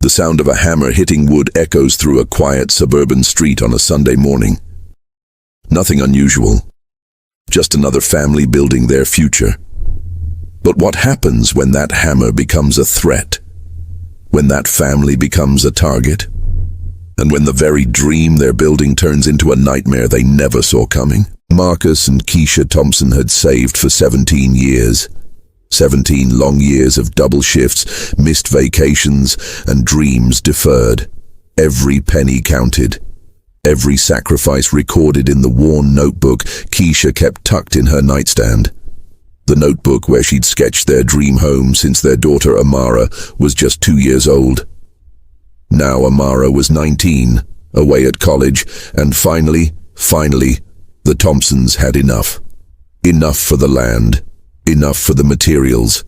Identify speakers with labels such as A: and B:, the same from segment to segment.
A: The sound of a hammer hitting wood echoes through a quiet suburban street on a Sunday morning. Nothing unusual. Just another family building their future. But what happens when that hammer becomes a threat? When that family becomes a target? And when the very dream they're building turns into a nightmare they never saw coming? Marcus and Keisha Thompson had saved for 17 years. 17 long years of double shifts, missed vacations, and dreams deferred. Every penny counted. Every sacrifice recorded in the worn notebook Keisha kept tucked in her nightstand. The notebook where she'd sketched their dream home since their daughter Amara was just 2 years old. Now Amara was 19, away at college, and finally, the Thompsons had enough. Enough for the land, enough for the materials,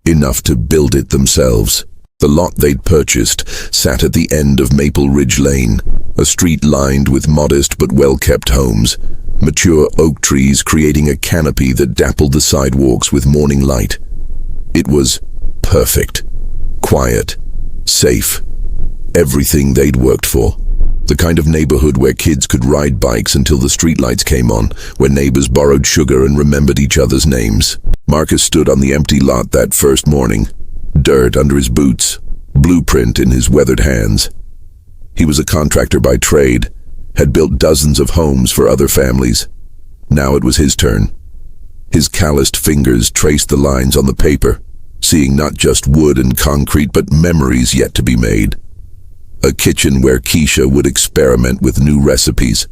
A: enough to build it themselves. The lot they'd purchased sat at the end of Maple Ridge Lane, a street lined with modest but well-kept homes, mature oak trees creating a canopy that dappled the sidewalks with morning light. It was perfect, quiet, safe, everything they'd worked for. The kind of neighborhood where kids could ride bikes until the streetlights came on, where neighbors borrowed sugar and remembered each other's names. Marcus stood on the empty lot that first morning, dirt under his boots, blueprint in his weathered hands. He was a contractor by trade, had built dozens of homes for other families. Now it was his turn. His calloused fingers traced the lines on the paper, seeing not just wood and concrete but memories yet to be made. A kitchen where Keisha would experiment with new recipes.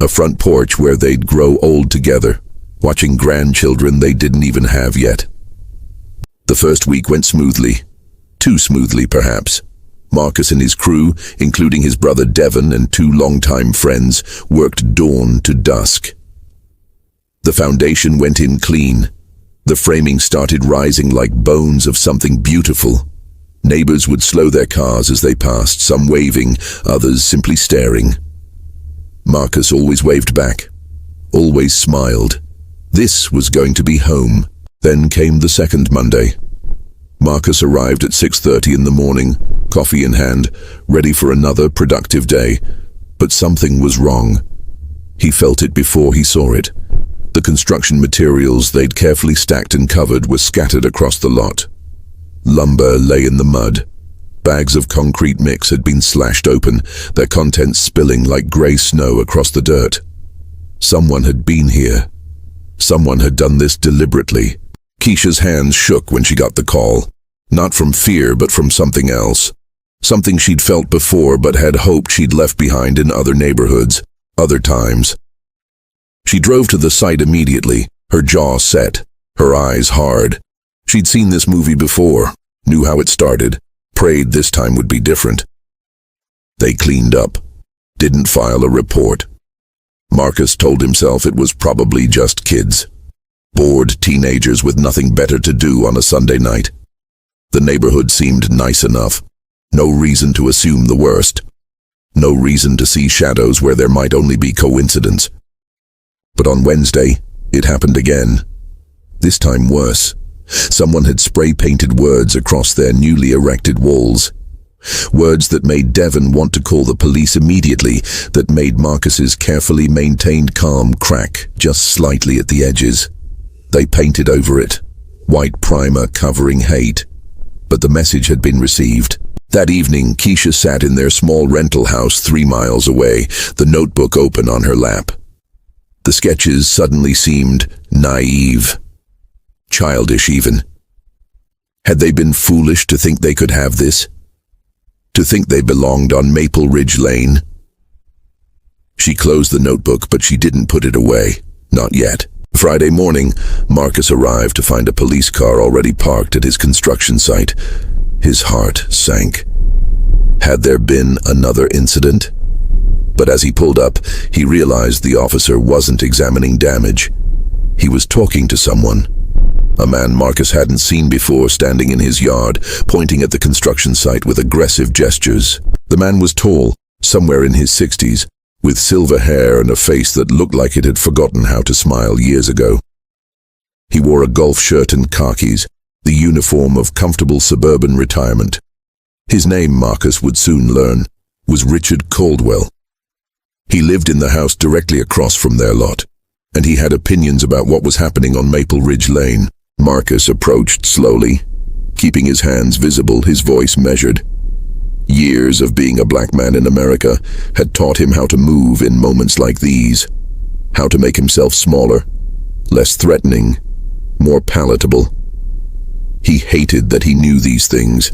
A: A front porch where they'd grow old together, watching grandchildren they didn't even have yet. The first week went smoothly. Too smoothly, perhaps. Marcus and his crew, including his brother Devon and 2 longtime friends, worked dawn to dusk. The foundation went in clean. The framing started rising like bones of something beautiful. Neighbors would slow their cars as they passed, some waving, others simply staring. Marcus always waved back, always smiled. This was going to be home. Then came the second Monday. Marcus arrived at 6:30 in the morning, coffee in hand, ready for another productive day. But something was wrong. He felt it before he saw it. The construction materials they'd carefully stacked and covered were scattered across the lot. Lumber lay in the mud. Bags of concrete mix had been slashed open, their contents spilling like grey snow across the dirt. Someone had been here. Someone had done this deliberately. Keisha's hands shook when she got the call. Not from fear, but from something else. Something she'd felt before, but had hoped she'd left behind in other neighborhoods, other times. She drove to the site immediately, her jaw set, her eyes hard. She'd seen this movie before, knew how it started, prayed this time would be different. They cleaned up, didn't file a report. Marcus told himself it was probably just kids. Bored teenagers with nothing better to do on a Sunday night. The neighborhood seemed nice enough. No reason to assume the worst. No reason to see shadows where there might only be coincidence. But on Wednesday, it happened again. This time worse. Someone had spray-painted words across their newly erected walls. Words that made Devon want to call the police immediately, that made Marcus's carefully maintained calm crack just slightly at the edges. They painted over it, white primer covering hate. But the message had been received. That evening, Keisha sat in their small rental house 3 miles away, the notebook open on her lap. The sketches suddenly seemed naive. Childish even. Had they been foolish to think they could have this? To think they belonged on Maple Ridge Lane? She closed the notebook, but she didn't put it away. Not yet. Friday morning, Marcus arrived to find a police car already parked at his construction site. His heart sank. Had there been another incident? But as he pulled up, he realized the officer wasn't examining damage. He was talking to someone. A man Marcus hadn't seen before standing in his yard, pointing at the construction site with aggressive gestures. The man was tall, somewhere in his 60s, with silver hair and a face that looked like it had forgotten how to smile years ago. He wore a golf shirt and khakis, the uniform of comfortable suburban retirement. His name, Marcus would soon learn, was Richard Caldwell. He lived in the house directly across from their lot, and he had opinions about what was happening on Maple Ridge Lane. Marcus approached slowly, keeping his hands visible, his voice measured. Years of being a black man in America had taught him how to move in moments like these, how to make himself smaller, less threatening, more palatable. He hated that he knew these things,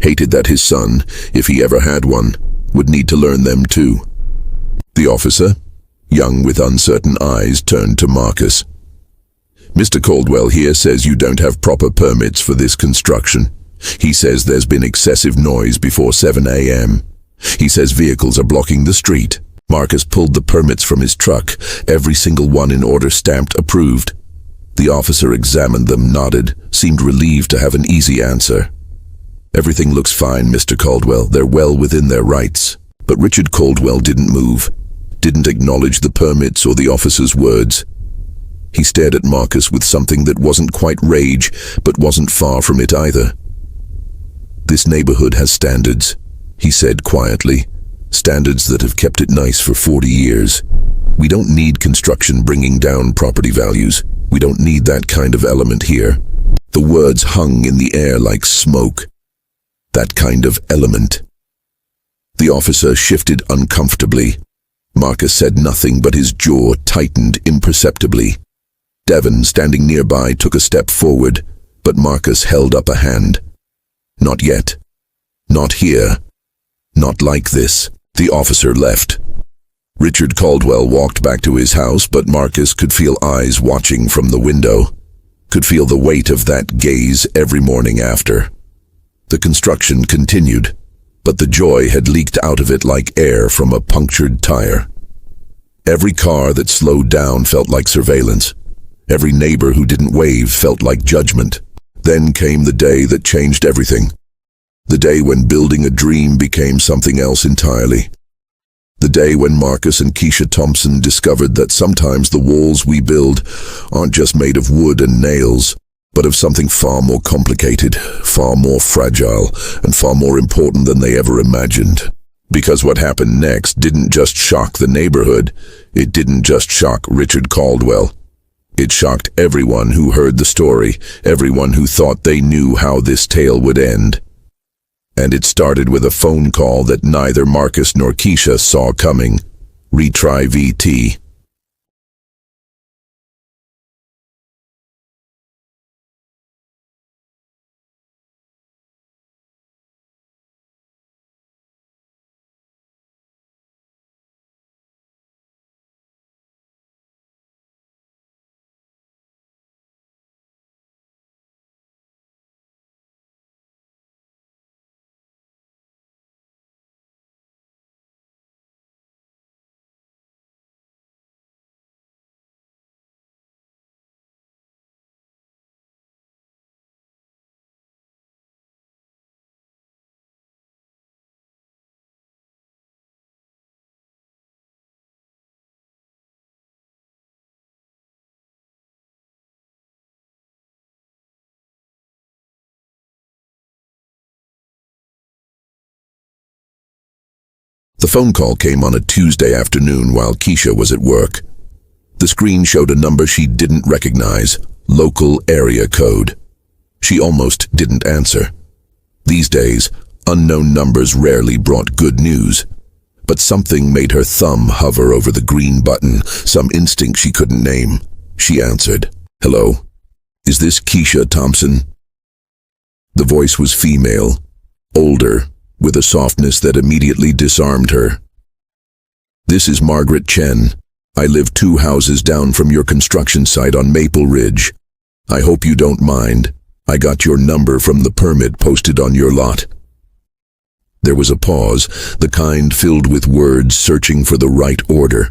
A: hated that his son, if he ever had one, would need to learn them too. The officer, young with uncertain eyes, turned to Marcus. "Mr. Caldwell here says you don't have proper permits for this construction. He says there's been excessive noise before 7 a.m. He says vehicles are blocking the street." Marcus pulled the permits from his truck, every single one in order, stamped approved. The officer examined them, nodded, seemed relieved to have an easy answer. "Everything looks fine, Mr. Caldwell. They're well within their rights." But Richard Caldwell didn't move, didn't acknowledge the permits or the officer's words. He stared at Marcus with something that wasn't quite rage, but wasn't far from it either. "This neighborhood has standards," he said quietly. "Standards that have kept it nice for 40 years. We don't need construction bringing down property values. We don't need that kind of element here." The words hung in the air like smoke. That kind of element. The officer shifted uncomfortably. Marcus said nothing, but his jaw tightened imperceptibly. Devon, standing nearby, took a step forward, but Marcus held up a hand. "Not yet. Not here. Not like this." The officer left. Richard Caldwell walked back to his house, but Marcus could feel eyes watching from the window, could feel the weight of that gaze every morning after. The construction continued, but the joy had leaked out of it like air from a punctured tire. Every car that slowed down felt like surveillance. Every neighbor who didn't wave felt like judgment. Then came the day that changed everything. The day when building a dream became something else entirely. The day when Marcus and Keisha Thompson discovered that sometimes the walls we build aren't just made of wood and nails, but of something far more complicated, far more fragile, and far more important than they ever imagined. Because what happened next didn't just shock the neighborhood, it didn't just shock Richard Caldwell. It shocked everyone who heard the story, everyone who thought they knew how this tale would end. And it started with a phone call that neither Marcus nor Keisha saw coming. Retry VT. The phone call came on a Tuesday afternoon while Keisha was at work. The screen showed a number she didn't recognize, local area code. She almost didn't answer. These days, unknown numbers rarely brought good news. But something made her thumb hover over the green button, some instinct she couldn't name. She answered. "Hello? Is this Keisha Thompson?" The voice was female, older, with a softness that immediately disarmed her. "This is Margaret Chen. I live 2 houses down from your construction site on Maple Ridge. I hope you don't mind. I got your number from the permit posted on your lot." There was a pause, the kind filled with words searching for the right order.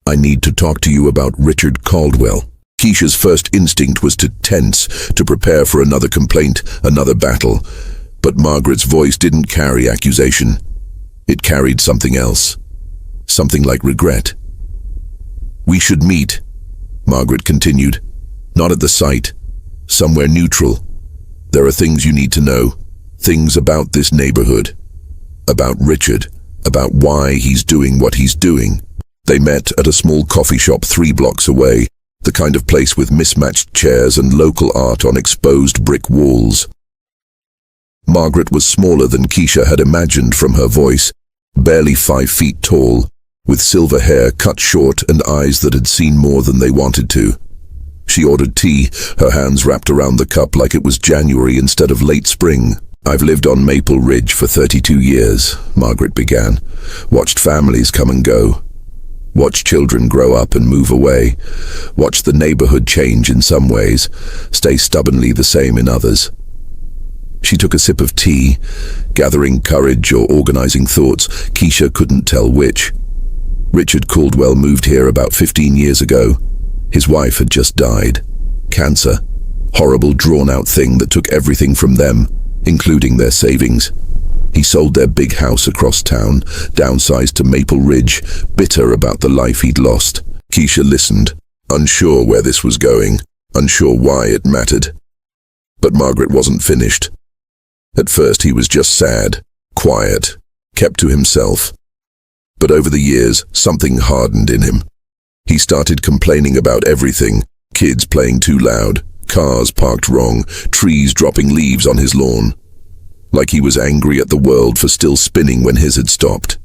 A: "I need to talk to you about Richard Caldwell." Keisha's first instinct was to tense, to prepare for another complaint, another battle. But Margaret's voice didn't carry accusation. It carried something else. Something like regret. "We should meet," Margaret continued. "Not at the site. Somewhere neutral. There are things you need to know. Things about this neighborhood, about Richard, about why he's doing what he's doing. They met at a small coffee shop 3 blocks away, the kind of place with mismatched chairs and local art on exposed brick walls. Margaret was smaller than Keisha had imagined from her voice, barely 5 feet tall, with silver hair cut short and eyes that had seen more than they wanted to. She ordered tea, her hands wrapped around the cup like it was January instead of late spring. "I've lived on Maple Ridge for 32 years, Margaret began. Watched families come and go. Watched children grow up and move away. Watched the neighborhood change in some ways, stay stubbornly the same in others." She took a sip of tea, gathering courage or organizing thoughts. Keisha couldn't tell which. Richard Caldwell moved here about 15 years ago. His wife had just died. Cancer. Horrible, drawn-out thing that took everything from them, including their savings. He sold their big house across town, downsized to Maple Ridge, bitter about the life he'd lost. Keisha listened, unsure where this was going, unsure why it mattered. But Margaret wasn't finished. At first he was just sad, quiet, kept to himself. But over the years, something hardened in him. He started complaining about everything: kids playing too loud, cars parked wrong, trees dropping leaves on his lawn. Like he was angry at the world for still spinning when his had stopped.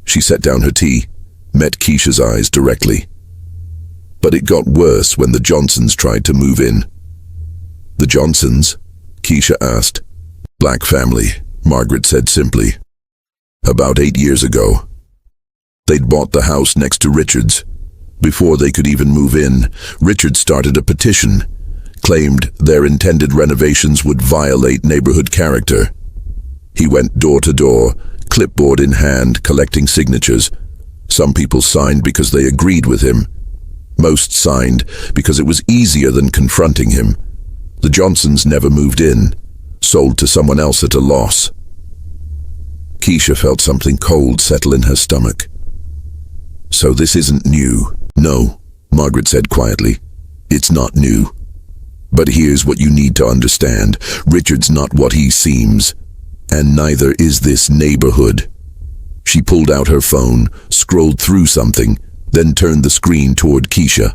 A: She set down her tea, met Keisha's eyes directly. But it got worse when the Johnsons tried to move in. "The Johnsons?" Keisha asked. "Black family," Margaret said simply. "About 8 years ago. They'd bought the house next to Richard's. Before they could even move in, Richard started a petition, claimed their intended renovations would violate neighborhood character. He went door to door, clipboard in hand, collecting signatures. Some people signed because they agreed with him. Most signed because it was easier than confronting him. The Johnsons never moved in, sold to someone else at a loss." Keisha felt something cold settle in her stomach. "So this isn't new?" "No," Margaret said quietly. "It's not new. But here's what you need to understand. Richard's not what he seems. And neither is this neighborhood." She pulled out her phone, scrolled through something, then turned the screen toward Keisha.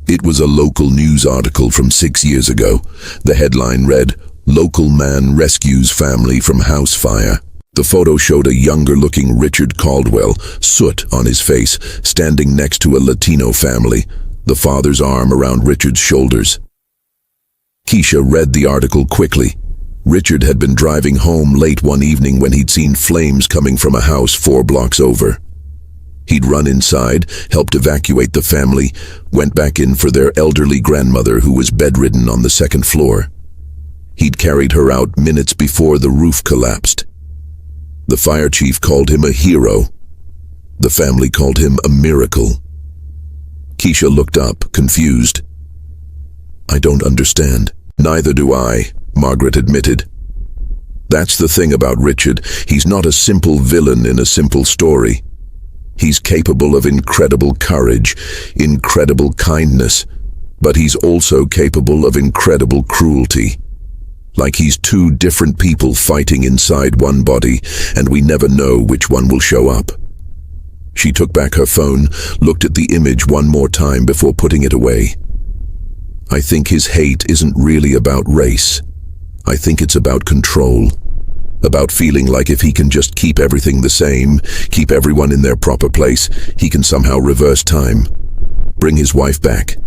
A: It was a local news article from 6 years ago. The headline read, "Local man rescues family from house fire." The photo showed a younger-looking Richard Caldwell, soot on his face, standing next to a Latino family, the father's arm around Richard's shoulders. Keisha read the article quickly. Richard had been driving home late one evening when he'd seen flames coming from a house 4 blocks over. He'd run inside, helped evacuate the family, went back in for their elderly grandmother who was bedridden on the 2nd floor. He'd carried her out minutes before the roof collapsed. The fire chief called him a hero. The family called him a miracle. Keisha looked up, confused. "I don't understand." "Neither do I," Margaret admitted. "That's the thing about Richard. He's not a simple villain in a simple story. He's capable of incredible courage, incredible kindness, but he's also capable of incredible cruelty. Like he's 2 different people fighting inside one body, and we never know which one will show up." She took back her phone, looked at the image one more time before putting it away. "I think his hate isn't really about race. I think it's about control. About feeling like if he can just keep everything the same, keep everyone in their proper place, he can somehow reverse time. Bring his wife back.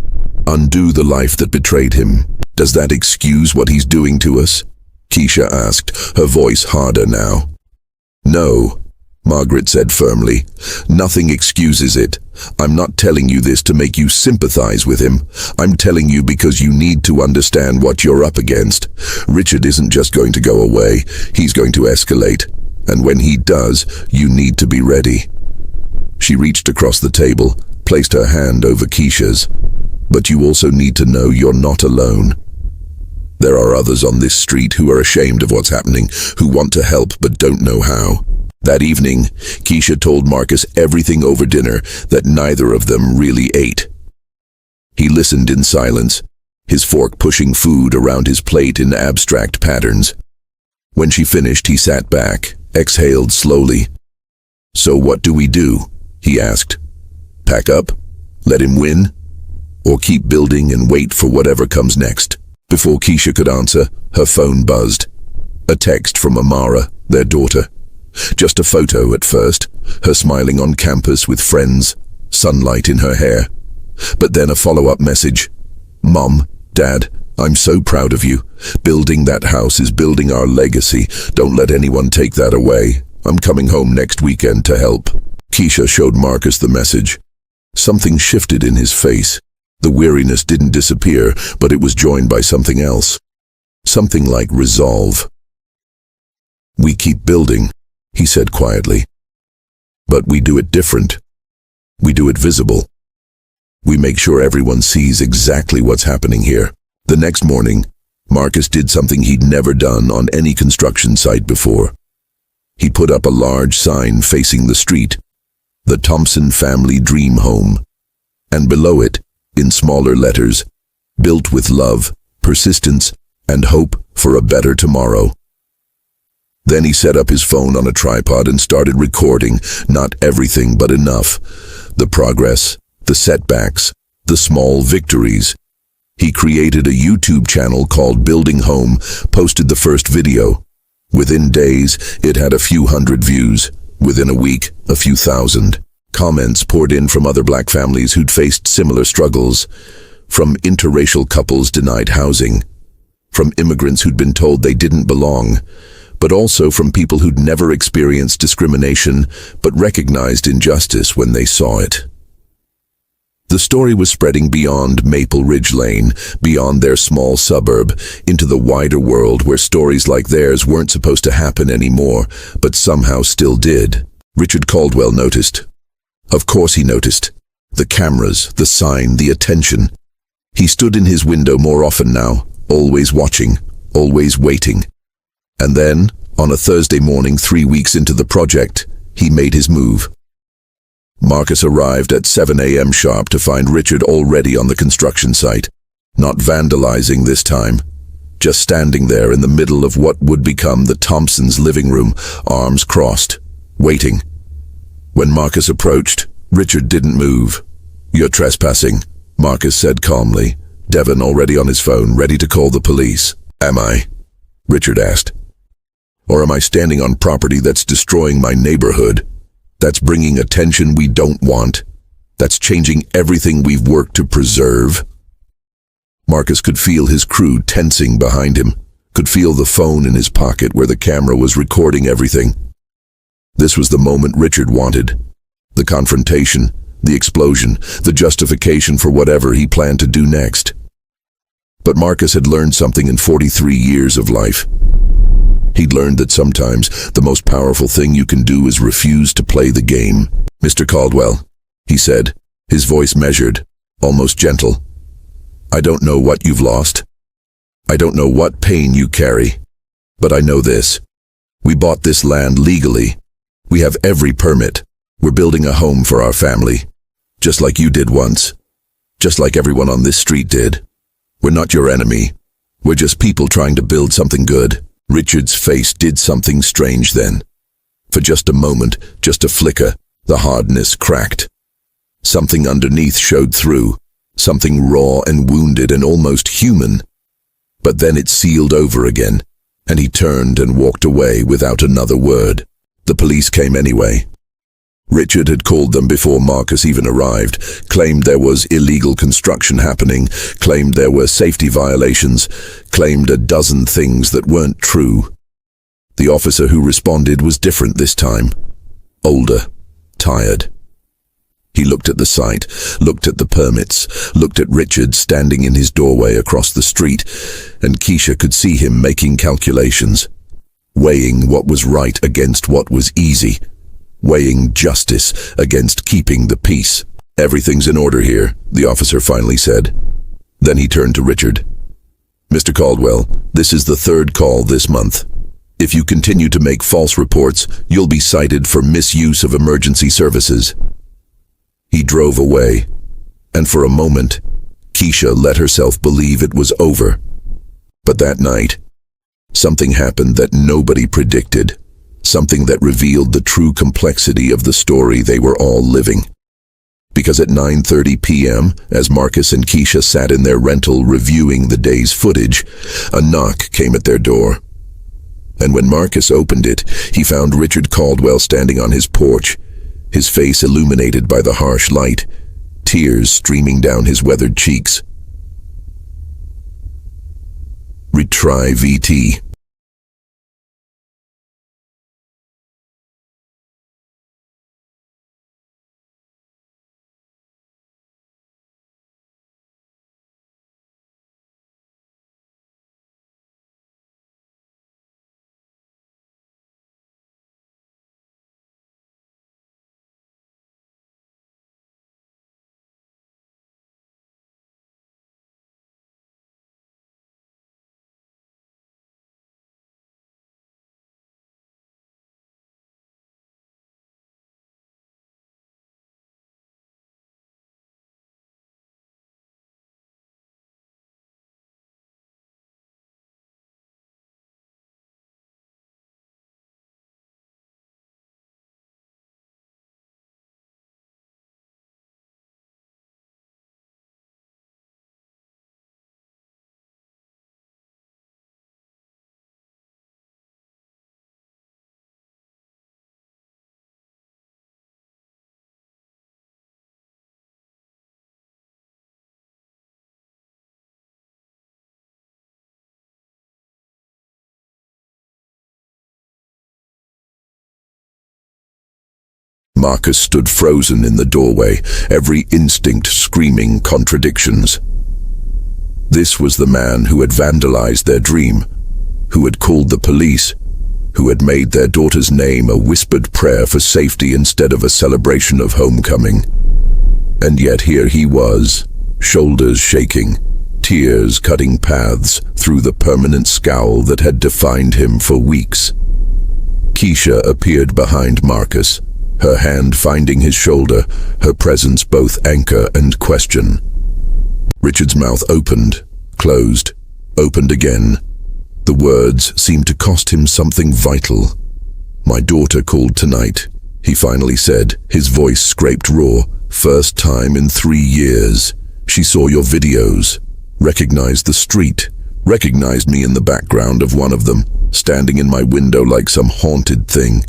A: Undo the life that betrayed him. Does that excuse what he's doing to us?" Keisha asked, her voice harder now. "No," Margaret said firmly. "Nothing excuses it. I'm not telling you this to make you sympathize with him. I'm telling you because you need to understand what you're up against. Richard isn't just going to go away. He's going to escalate. And when he does, you need to be ready." She reached across the table, placed her hand over Keisha's. "But you also need to know you're not alone. There are others on this street who are ashamed of what's happening, who want to help but don't know how." That evening, Keisha told Marcus everything over dinner that neither of them really ate. He listened in silence, his fork pushing food around his plate in abstract patterns. When she finished, he sat back, exhaled slowly. "So what do we do?" he asked. "Pack up? Let him win? Or keep building and wait for whatever comes next?" Before Keisha could answer, her phone buzzed. A text from Amara, their daughter. Just a photo at first, her smiling on campus with friends, sunlight in her hair. But then a follow-up message. "Mom, Dad, I'm so proud of you. Building that house is building our legacy. Don't let anyone take that away. I'm coming home next weekend to help." Keisha showed Marcus the message. Something shifted in his face. The weariness didn't disappear, but it was joined by something else. Something like resolve. "We keep building," he said quietly. "But we do it different. We do it visible. We make sure everyone sees exactly what's happening here." The next morning, Marcus did something he'd never done on any construction site before. He put up a large sign facing the street, "The Thompson Family Dream Home," and below it, in smaller letters, "Built with love, persistence, and hope for a better tomorrow." Then he set up his phone on a tripod and started recording, not everything but enough. The progress, the setbacks, the small victories. He created a YouTube channel called Building Home, posted the first video. Within days, it had a few hundred views. Within a week, a few thousand. Comments poured in from other black families who'd faced similar struggles. From interracial couples denied housing. From immigrants who'd been told they didn't belong. But also from people who'd never experienced discrimination, but recognized injustice when they saw it. The story was spreading beyond Maple Ridge Lane, beyond their small suburb, into the wider world where stories like theirs weren't supposed to happen anymore, but somehow still did. Richard Caldwell noticed. Of course he noticed. The cameras, the sign, the attention. He stood in his window more often now, always watching, always waiting. And then, on a Thursday morning 3 weeks into the project, he made his move. Marcus arrived at 7 a.m. sharp to find Richard already on the construction site, not vandalizing this time, just standing there in the middle of what would become the Thompsons' living room, arms crossed, waiting. When Marcus approached, Richard didn't move. "You're trespassing," Marcus said calmly, Devon already on his phone, ready to call the police. "Am I?" Richard asked. "Or am I standing on property that's destroying my neighborhood? That's bringing attention we don't want. That's changing everything we've worked to preserve." Marcus could feel his crew tensing behind him, could feel the phone in his pocket where the camera was recording everything. This was the moment Richard wanted. The confrontation, the explosion, the justification for whatever he planned to do next. But Marcus had learned something in 43 years of life. He'd learned that sometimes the most powerful thing you can do is refuse to play the game. "Mr. Caldwell," he said, his voice measured, almost gentle. "I don't know what you've lost. I don't know what pain you carry. But I know this. We bought this land legally. We have every permit. We're building a home for our family. Just like you did once. Just like everyone on this street did. We're not your enemy. We're just people trying to build something good." Richard's face did something strange then. For just a moment, just a flicker, the hardness cracked. Something underneath showed through, something raw and wounded and almost human. But then it sealed over again, and he turned and walked away without another word. The police came anyway. Richard had called them before Marcus even arrived, claimed there was illegal construction happening, claimed there were safety violations, claimed a dozen things that weren't true. The officer who responded was different this time. Older, tired. He looked at the site, looked at the permits, looked at Richard standing in his doorway across the street, and Keisha could see him making calculations, weighing what was right against what was easy. Weighing justice against keeping the peace. "Everything's in order here," the officer finally said. Then he turned to Richard. "Mr. Caldwell, this is the third call this month. If you continue to make false reports, you'll be cited for misuse of emergency services." He drove away, and for a moment, Keisha let herself believe it was over. But that night, something happened that nobody predicted. Something that revealed the true complexity of the story they were all living. Because at 9:30 p.m., as Marcus and Keisha sat in their rental reviewing the day's footage, a knock came at their door. And when Marcus opened it, he found Richard Caldwell standing on his porch, his face illuminated by the harsh light, tears streaming down his weathered cheeks. Retry VT. Marcus stood frozen in the doorway, every instinct screaming contradictions. This was the man who had vandalized their dream, who had called the police, who had made their daughter's name a whispered prayer for safety instead of a celebration of homecoming. And yet here he was, shoulders shaking, tears cutting paths through the permanent scowl that had defined him for weeks. Keisha appeared behind Marcus, her hand finding his shoulder, her presence both anchor and question. Richard's mouth opened, closed, opened again. The words seemed to cost him something vital. "My daughter called tonight," he finally said, his voice scraped raw. "First time in 3 years. She saw your videos, recognized the street, recognized me in the background of one of them, standing in my window like some haunted thing."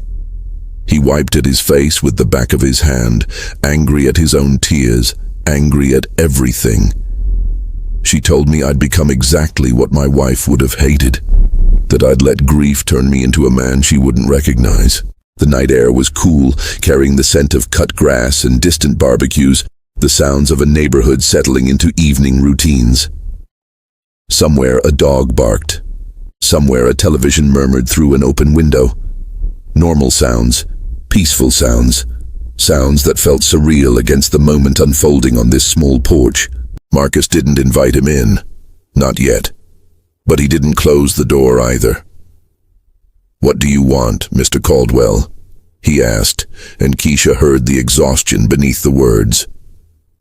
A: He wiped at his face with the back of his hand, angry at his own tears, angry at everything. "She told me I'd become exactly what my wife would have hated, that I'd let grief turn me into a man she wouldn't recognize." The night air was cool, carrying the scent of cut grass and distant barbecues, the sounds of a neighborhood settling into evening routines. Somewhere a dog barked. Somewhere a television murmured through an open window. Normal sounds, peaceful sounds, sounds that felt surreal against the moment unfolding on this small porch. Marcus didn't invite him in, not yet, but he didn't close the door either. "What do you want, Mr. Caldwell?" he asked, and Keisha heard the exhaustion beneath the words.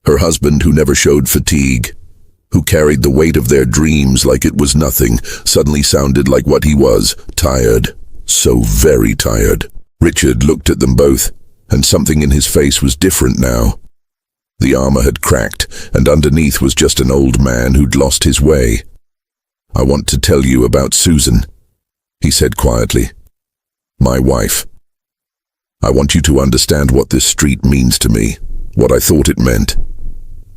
A: Her husband, who never showed fatigue, who carried the weight of their dreams like it was nothing, suddenly sounded like what he was, tired, so very tired. Richard looked at them both, and something in his face was different now. The armor had cracked, and underneath was just an old man who'd lost his way. "I want to tell you about Susan," he said quietly. "My wife. I want you to understand what this street means to me, what I thought it meant."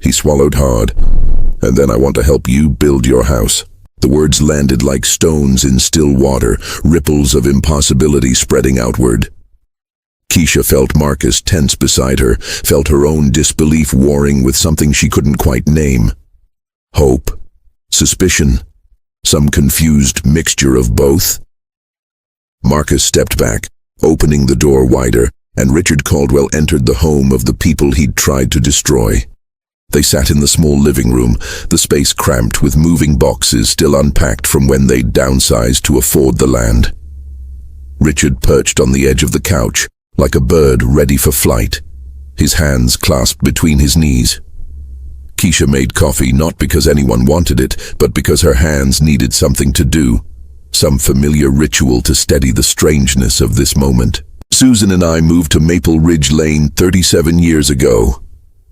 A: He swallowed hard. "And then I want to help you build your house." The words landed like stones in still water, ripples of impossibility spreading outward. Keisha felt Marcus tense beside her, felt her own disbelief warring with something she couldn't quite name. Hope, suspicion, some confused mixture of both. Marcus stepped back, opening the door wider, and Richard Caldwell entered the home of the people he'd tried to destroy. They sat in the small living room, the space cramped with moving boxes still unpacked from when they'd downsized to afford the land. Richard perched on the edge of the couch, like a bird ready for flight, his hands clasped between his knees. Keisha made coffee not because anyone wanted it, but because her hands needed something to do. some familiar ritual to steady the strangeness of this moment. Susan and I moved to Maple Ridge Lane 37 years ago.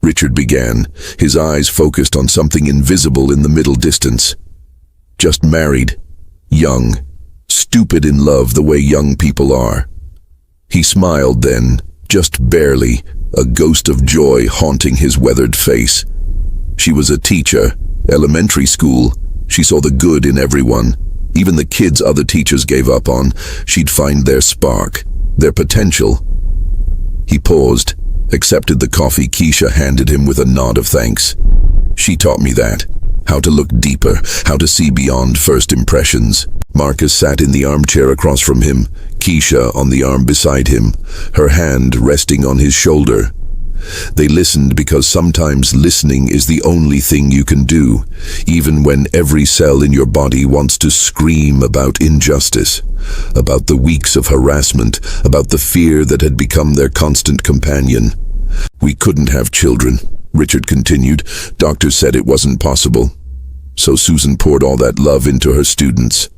A: Richard began, his eyes focused on something invisible in the middle distance. Just married, young, stupid in love the way young people are. He smiled then, just barely, a ghost of joy haunting his weathered face. She was a teacher, elementary school. She saw the good in everyone. Even the kids other teachers gave up on, she'd find their spark, their potential. He paused, accepted the coffee Keisha handed him with a nod of thanks. She taught me that. How to look deeper, how to see beyond first impressions. Marcus sat in the armchair across from him, Keisha on the arm beside him, her hand resting on his shoulder. They listened because sometimes listening is the only thing you can do, even when every cell in your body wants to scream about injustice, about the weeks of harassment, about the fear that had become their constant companion. We couldn't have children, Richard continued. Doctors said it wasn't possible. So Susan poured all that love into her students.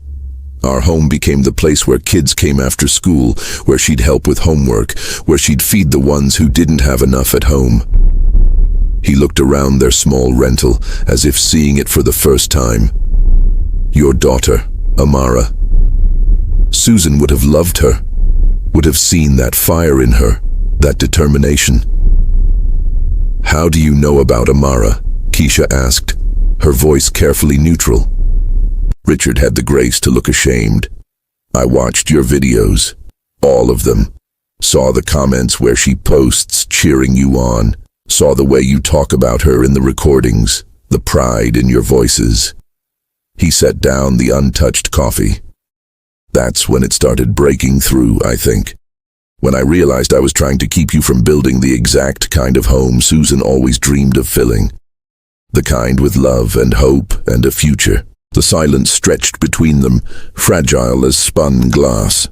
A: Our home became the place where kids came after school, where she'd help with homework, where she'd feed the ones who didn't have enough at home. He looked around their small rental, as if seeing it for the first time. Your daughter, Amara. Susan would have loved her, would have seen that fire in her, that determination. How do you know about Amara? Keisha asked, her voice carefully neutral. Richard had the grace to look ashamed. I watched your videos, all of them. Saw the comments where she posts cheering you on. Saw the way you talk about her in the recordings, the pride in your voices. He set down the untouched coffee. That's when it started breaking through, I think. When I realized I was trying to keep you from building the exact kind of home Susan always dreamed of filling. The kind with love and hope and a future. The silence stretched between them, fragile as spun glass.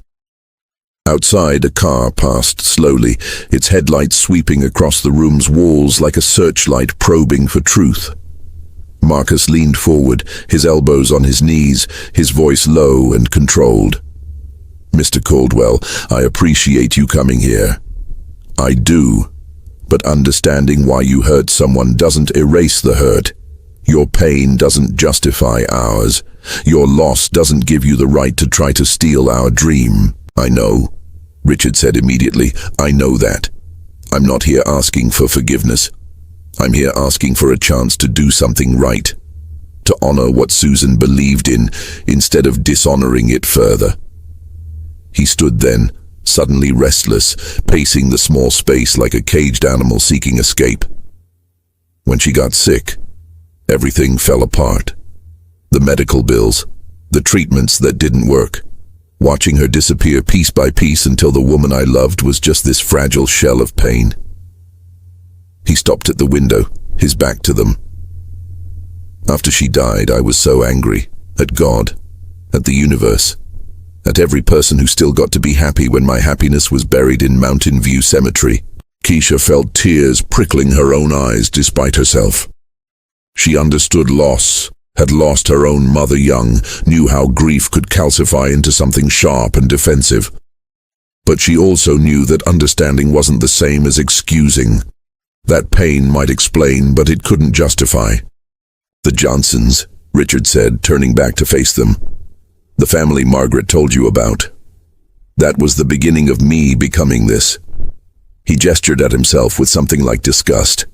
A: Outside, a car passed slowly, its headlights sweeping across the room's walls like a searchlight probing for truth. Marcus leaned forward, his elbows on his knees, his voice low and controlled. Mr. Caldwell, I appreciate you coming here. I do. But understanding why you hurt someone doesn't erase the hurt. Your pain doesn't justify ours. Your loss doesn't give you the right to try to steal our dream. I know, Richard said immediately. I know that. I'm not here asking for forgiveness. I'm here asking for a chance to do something right. To honor what Susan believed in, instead of dishonoring it further. He stood then, suddenly restless, pacing the small space like a caged animal seeking escape. When she got sick, everything fell apart. The medical bills, the treatments that didn't work. Watching her disappear piece by piece until the woman I loved was just this fragile shell of pain. He stopped at the window, his back to them. After she died, I was so angry. At God, at the universe, at every person who still got to be happy when my happiness was buried in Mountain View Cemetery. Keisha felt tears prickling her own eyes despite herself. She understood loss, had lost her own mother young, knew how grief could calcify into something sharp and defensive. But she also knew that understanding wasn't the same as excusing. That pain might explain, but it couldn't justify. The Johnsons, Richard said, turning back to face them. The family Margaret told you about. That was the beginning of me becoming this. He gestured at himself with something like disgust.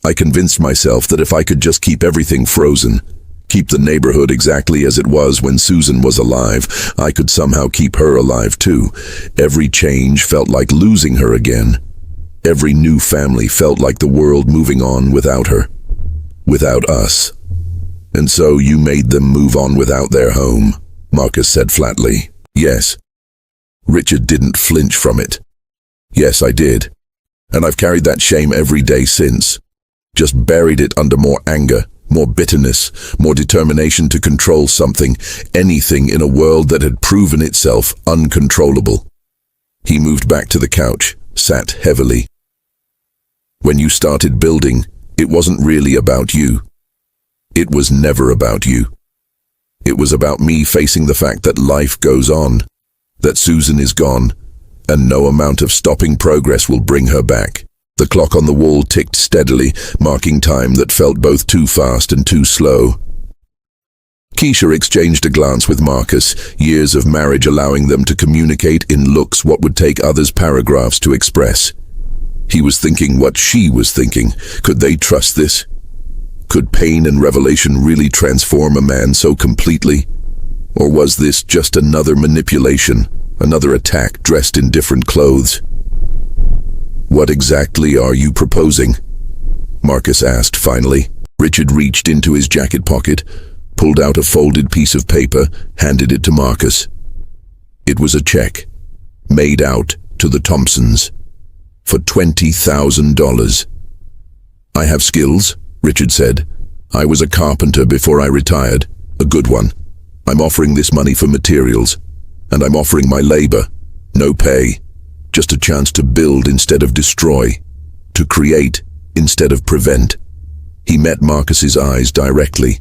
A: I convinced myself that if I could just keep everything frozen, keep the neighborhood exactly as it was when Susan was alive, I could somehow keep her alive too. Every change felt like losing her again. Every new family felt like the world moving on without her. Without us. And so you made them move on without their home, Marcus said flatly. Yes. Richard didn't flinch from it. Yes, I did. And I've carried that shame every day since. Just buried it under more anger, more bitterness, more determination to control something, anything in a world that had proven itself uncontrollable. He moved back to the couch, sat heavily. When you started building, it wasn't really about you. It was never about you. It was about me facing the fact that life goes on, that Susan is gone, and no amount of stopping progress will bring her back. The clock on the wall ticked steadily, marking time that felt both too fast and too slow. Keisha exchanged a glance with Marcus, years of marriage allowing them to communicate in looks what would take others paragraphs to express. He was thinking what she was thinking. Could they trust this? Could pain and revelation really transform a man so completely? Or was this just another manipulation, another attack dressed in different clothes? "What exactly are you proposing?" Marcus asked finally. Richard reached into his jacket pocket, pulled out a folded piece of paper, handed it to Marcus. It was a check, made out to the Thompsons, for $20,000. "I have skills," Richard said. "I was a carpenter before I retired, a good one. I'm offering this money for materials, and I'm offering my labor. No pay, just a chance to build instead of destroy, to create instead of prevent." He met Marcus's eyes directly.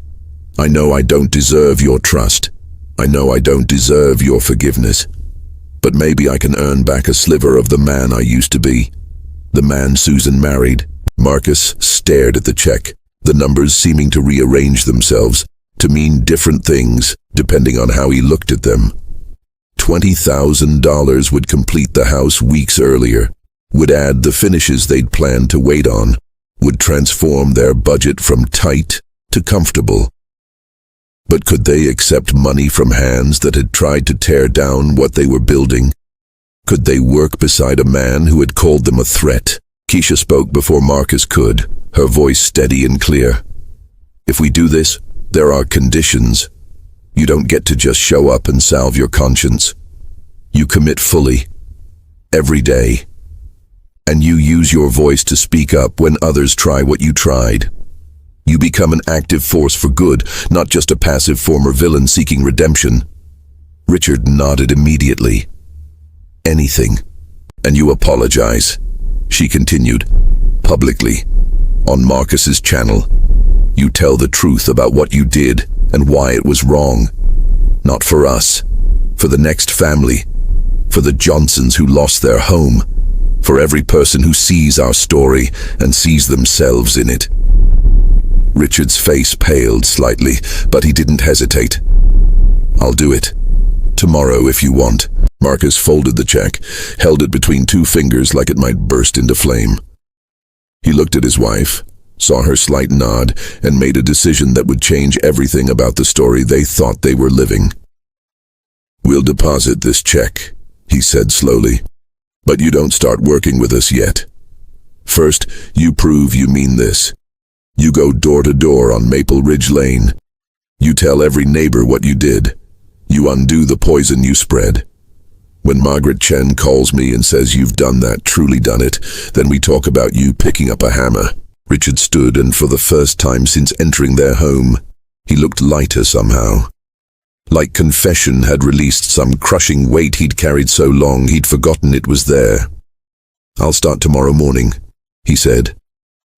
A: "I know I don't deserve your trust. I know I don't deserve your forgiveness. But maybe I can earn back a sliver of the man I used to be, the man Susan married." Marcus stared at the check, the numbers seeming to rearrange themselves, to mean different things, depending on how he looked at them. $20,000 would complete the house weeks earlier, would add the finishes they'd planned to wait on, would transform their budget from tight to comfortable. But could they accept money from hands that had tried to tear down what they were building? Could they work beside a man who had called them a threat? Keisha spoke before Marcus could, her voice steady and clear. "If we do this, there are conditions. You don't get to just show up and salve your conscience. You commit fully, every day. And you use your voice to speak up when others try what you tried. You become an active force for good, not just a passive former villain seeking redemption." Richard nodded immediately. "Anything. And you apologize," she continued, "publicly, on Marcus's channel. You tell the truth about what you did and why it was wrong. Not for us, for the next family, for the Johnsons who lost their home, for every person who sees our story and sees themselves in it." Richard's face paled slightly, but he didn't hesitate. "I'll do it. Tomorrow if you want." Marcus folded the check, held it between two fingers like it might burst into flame. He looked at his wife, saw her slight nod, and made a decision that would change everything about the story they thought they were living. "We'll deposit this check," he said slowly, "but you don't start working with us yet. First, you prove you mean this. You go door to door on Maple Ridge Lane. You tell every neighbor what you did. You undo the poison you spread. When Margaret Chen calls me and says you've done that, truly done it, then we talk about you picking up a hammer." Richard stood, and for the first time since entering their home, he looked lighter somehow. Like confession had released some crushing weight he'd carried so long he'd forgotten it was there. "I'll start tomorrow morning," he said.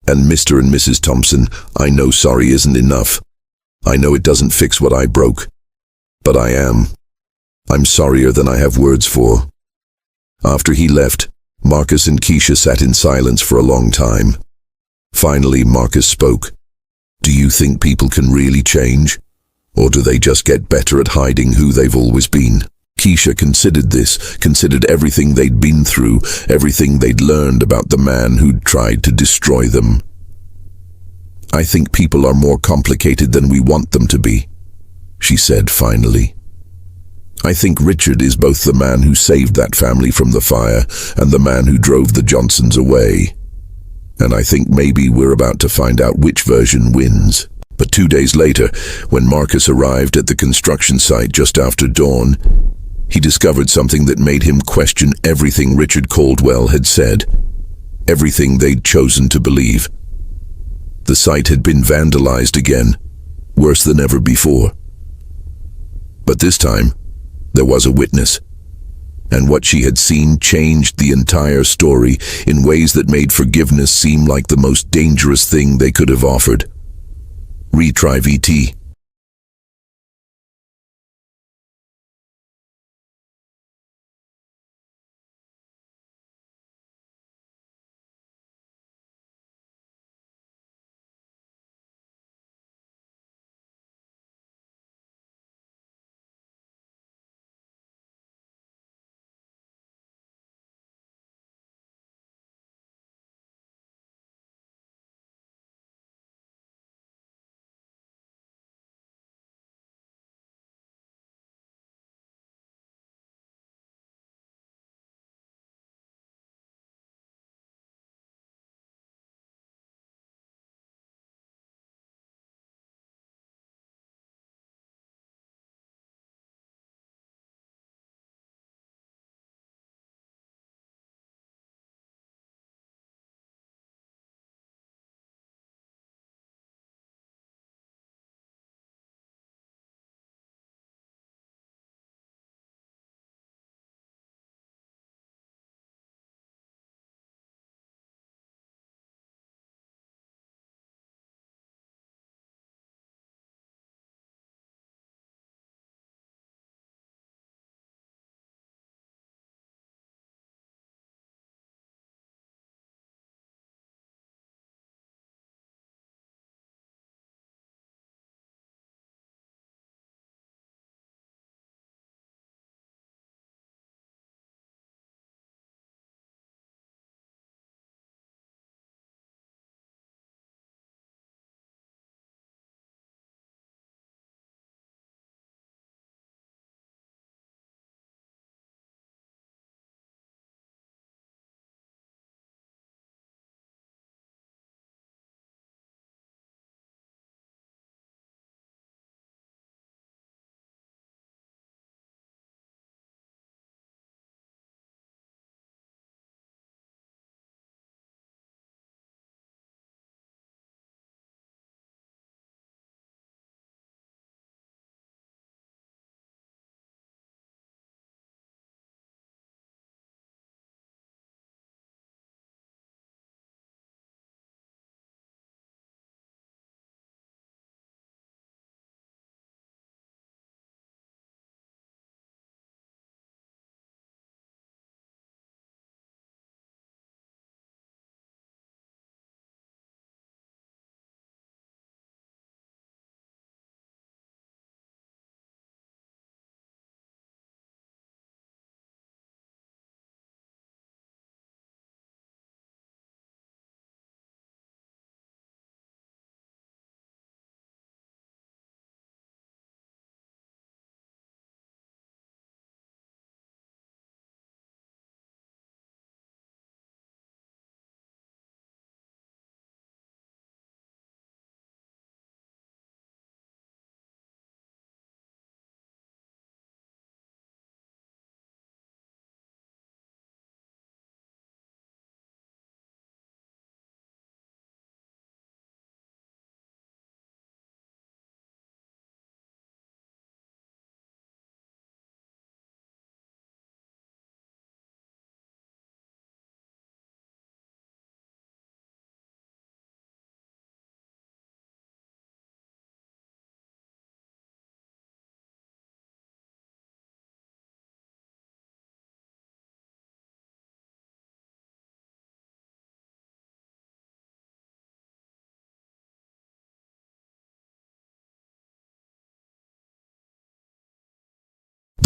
A: "And Mr. and Mrs. Thompson, I know sorry isn't enough. I know it doesn't fix what I broke. But I'm sorrier than I have words for." After he left, Marcus and Keisha sat in silence for a long time. Finally, Marcus spoke. "Do you think people can really change? Or do they just get better at hiding who they've always been?" Keisha considered this, considered everything they'd been through, everything they'd learned about the man who'd tried to destroy them. "I think people are more complicated than we want them to be," she said finally. "I think Richard is both the man who saved that family from the fire and the man who drove the Johnsons away. And I think maybe we're about to find out which version wins." But 2 days later, when Marcus arrived at the construction site just after dawn, he discovered something that made him question everything Richard Caldwell had said, everything they'd chosen to believe. The site had been vandalized again, worse than ever before. But this time, there was a witness, and what she had seen changed the entire story in ways that made forgiveness seem like the most dangerous thing they could have offered. Retry VT.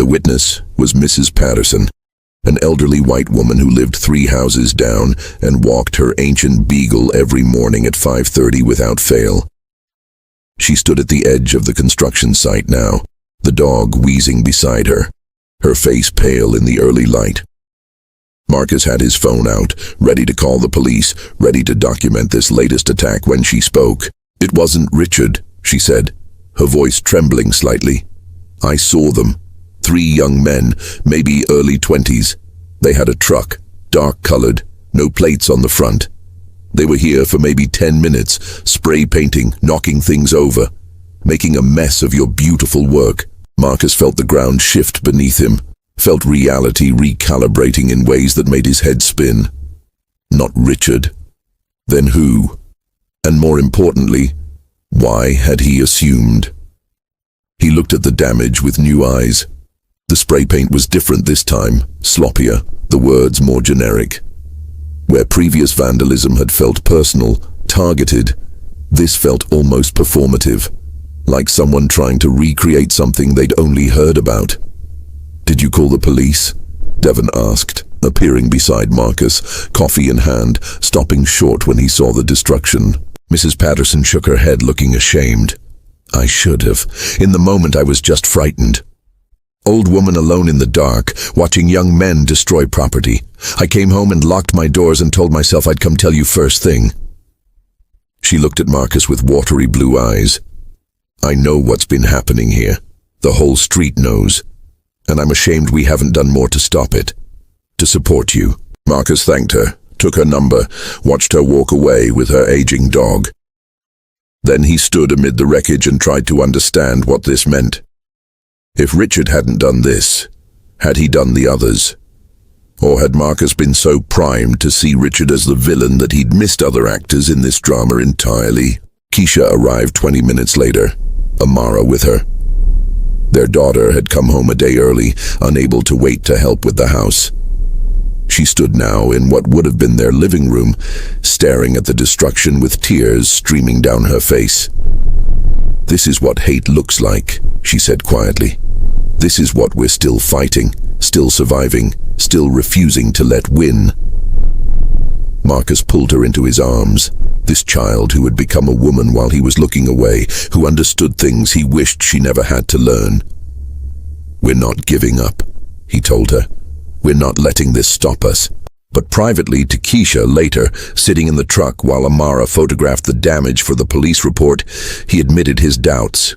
A: The witness was Mrs. Patterson, an elderly white woman who lived 3 houses down and walked her ancient beagle every morning at 5:30 without fail. She stood at the edge of the construction site now, the dog wheezing beside her, her face pale in the early light. Marcus had his phone out, ready to call the police, ready to document this latest attack when she spoke. "It wasn't Richard," she said, her voice trembling slightly. "I saw them. 3 young men, maybe early 20s. They had a truck, dark-colored, no plates on the front. They were here for maybe 10 minutes, spray painting, knocking things over, making a mess of your beautiful work." Marcus felt the ground shift beneath him, felt reality recalibrating in ways that made his head spin. Not Richard. Then who? And more importantly, why had he assumed? He looked at the damage with new eyes. The spray paint was different this time, sloppier, the words more generic. Where previous vandalism had felt personal, targeted, this felt almost performative, like someone trying to recreate something they'd only heard about. "Did you call the police?" Devon asked, appearing beside Marcus, coffee in hand, stopping short when he saw the destruction. Mrs. Patterson shook her head, looking ashamed. "I should have. In the moment I was just frightened. Old woman alone in the dark, watching young men destroy property. I came home and locked my doors and told myself I'd come tell you first thing." She looked at Marcus with watery blue eyes. "I know what's been happening here. The whole street knows. And I'm ashamed we haven't done more to stop it. To support you." Marcus thanked her, took her number, watched her walk away with her aging dog. Then he stood amid the wreckage and tried to understand what this meant. If Richard hadn't done this, had he done the others? Or had Marcus been so primed to see Richard as the villain that he'd missed other actors in this drama entirely? Keisha arrived 20 minutes later, Amara with her. Their daughter had come home a day early, unable to wait to help with the house. She stood now in what would have been their living room, staring at the destruction with tears streaming down her face. "This is what hate looks like," she said quietly. "This is what we're still fighting, still surviving, still refusing to let win." Marcus pulled her into his arms, this child who had become a woman while he was looking away, who understood things he wished she never had to learn. "We're not giving up," he told her. "We're not letting this stop us." But privately to Keisha later, sitting in the truck while Amara photographed the damage for the police report, he admitted his doubts.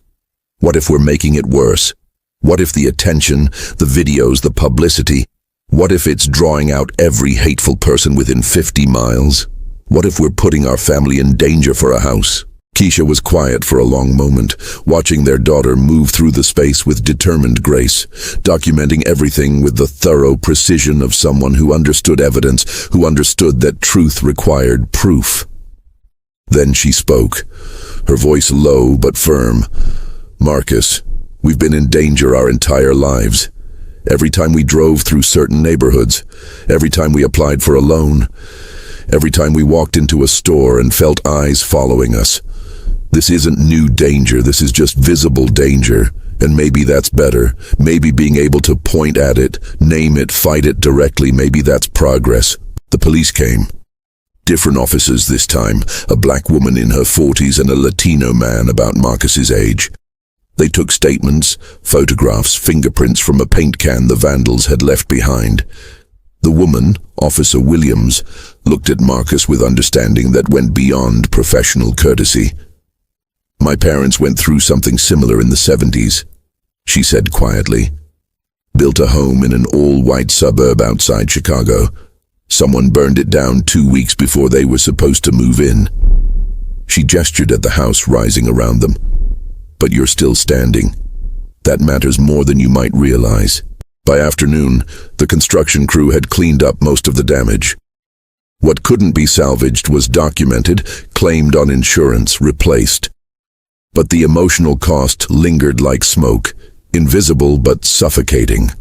A: What if we're making it worse? What if the attention, the videos, the publicity, what if it's drawing out every hateful person within 50 miles? What if we're putting our family in danger for a house? Keisha was quiet for a long moment, watching their daughter move through the space with determined grace, documenting everything with the thorough precision of someone who understood evidence, who understood that truth required proof. Then she spoke, her voice low but firm. "Marcus, we've been in danger our entire lives. Every time we drove through certain neighborhoods, every time we applied for a loan, every time we walked into a store and felt eyes following us. This isn't new danger, this is just visible danger, and maybe that's better. Maybe being able to point at it, name it, fight it directly, maybe that's progress." The police came. Different officers this time, a black woman in her 40s and a Latino man about Marcus's age. They took statements, photographs, fingerprints from a paint can the vandals had left behind. The woman, Officer Williams, looked at Marcus with understanding that went beyond professional courtesy. "My parents went through something similar in the 70s, she said quietly. Built a home in an all-white suburb outside Chicago. Someone burned it down 2 weeks before they were supposed to move in." She gestured at the house rising around them. "But you're still standing. That matters more than you might realize." By afternoon, the construction crew had cleaned up most of the damage. What couldn't be salvaged was documented, claimed on insurance, replaced. But the emotional cost lingered like smoke, invisible but suffocating.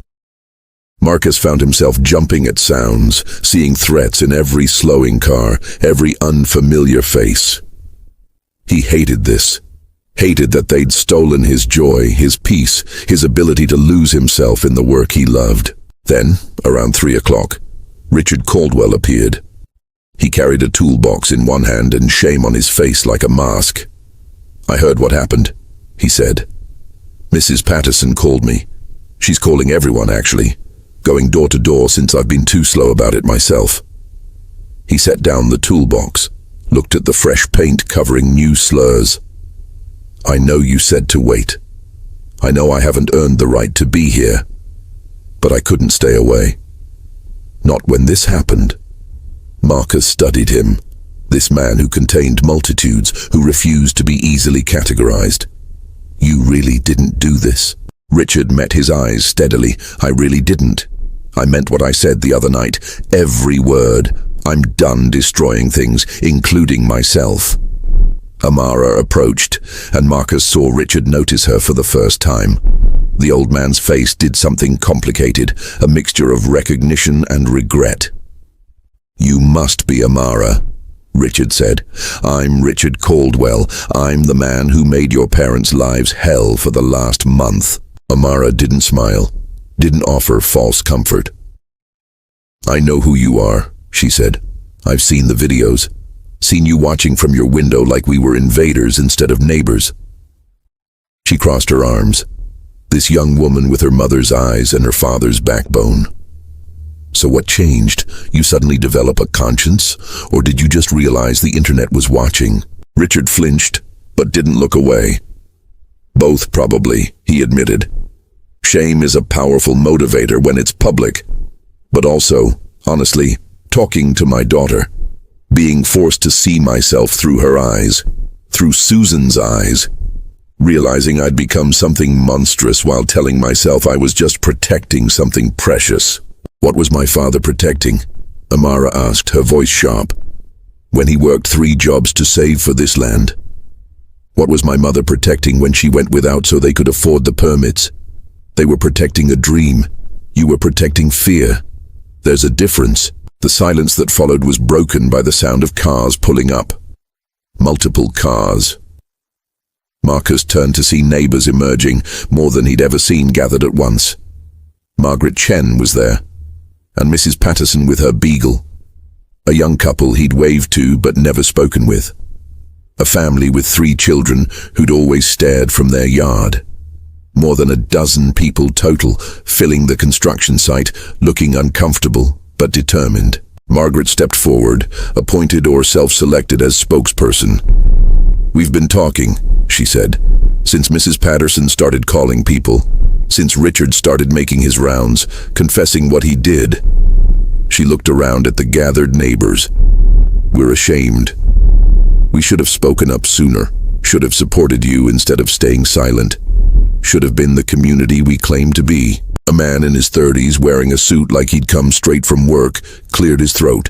A: Marcus found himself jumping at sounds, seeing threats in every slowing car, every unfamiliar face. He hated this. Hated that they'd stolen his joy, his peace, his ability to lose himself in the work he loved. Then, around 3 o'clock, Richard Caldwell appeared. He carried a toolbox in one hand and shame on his face like a mask. "I heard what happened," he said. "Mrs. Patterson called me. She's calling everyone, actually, going door to door since I've been too slow about it myself." He set down the toolbox, looked at the fresh paint covering new slurs. "I know you said to wait. I know I haven't earned the right to be here. But I couldn't stay away. Not when this happened." Marcus studied him, this man who contained multitudes, who refused to be easily categorized. "You really didn't do this?" Richard met his eyes steadily. "I really didn't. I meant what I said the other night. Every word. I'm done destroying things, including myself." Amara approached, and Marcus saw Richard notice her for the first time. The old man's face did something complicated, a mixture of recognition and regret. "You must be Amara," Richard said. "I'm Richard Caldwell. I'm the man who made your parents' lives hell for the last month." Amara didn't smile, didn't offer false comfort. "I know who you are," she said. "I've seen the videos. Seen you watching from your window like we were invaders instead of neighbors." She crossed her arms. This young woman with her mother's eyes and her father's backbone. "So what changed? You suddenly develop a conscience? Or did you just realize the internet was watching?" Richard flinched, but didn't look away. "Both, probably," he admitted. "Shame is a powerful motivator when it's public. But also, honestly, talking to my daughter. Being forced to see myself through her eyes, through Susan's eyes. Realizing I'd become something monstrous while telling myself I was just protecting something precious." "What was my father protecting?" Amara asked, her voice sharp. "When he worked 3 jobs to save for this land? What was my mother protecting when she went without so they could afford the permits? They were protecting a dream. You were protecting fear. There's a difference." The silence that followed was broken by the sound of cars pulling up. Multiple cars. Marcus turned to see neighbors emerging, more than he'd ever seen gathered at once. Margaret Chen was there, and Mrs. Patterson with her beagle. A young couple he'd waved to but never spoken with. A family with 3 children who'd always stared from their yard. More than a dozen people total, filling the construction site, looking uncomfortable but determined. Margaret stepped forward, appointed or self-selected as spokesperson. "We've been talking," she said, "since Mrs. Patterson started calling people, since Richard started making his rounds, confessing what he did." She looked around at the gathered neighbors. "We're ashamed. We should have spoken up sooner, should have supported you instead of staying silent, should have been the community we claim to be." A man in his 30s, wearing a suit like he'd come straight from work, cleared his throat.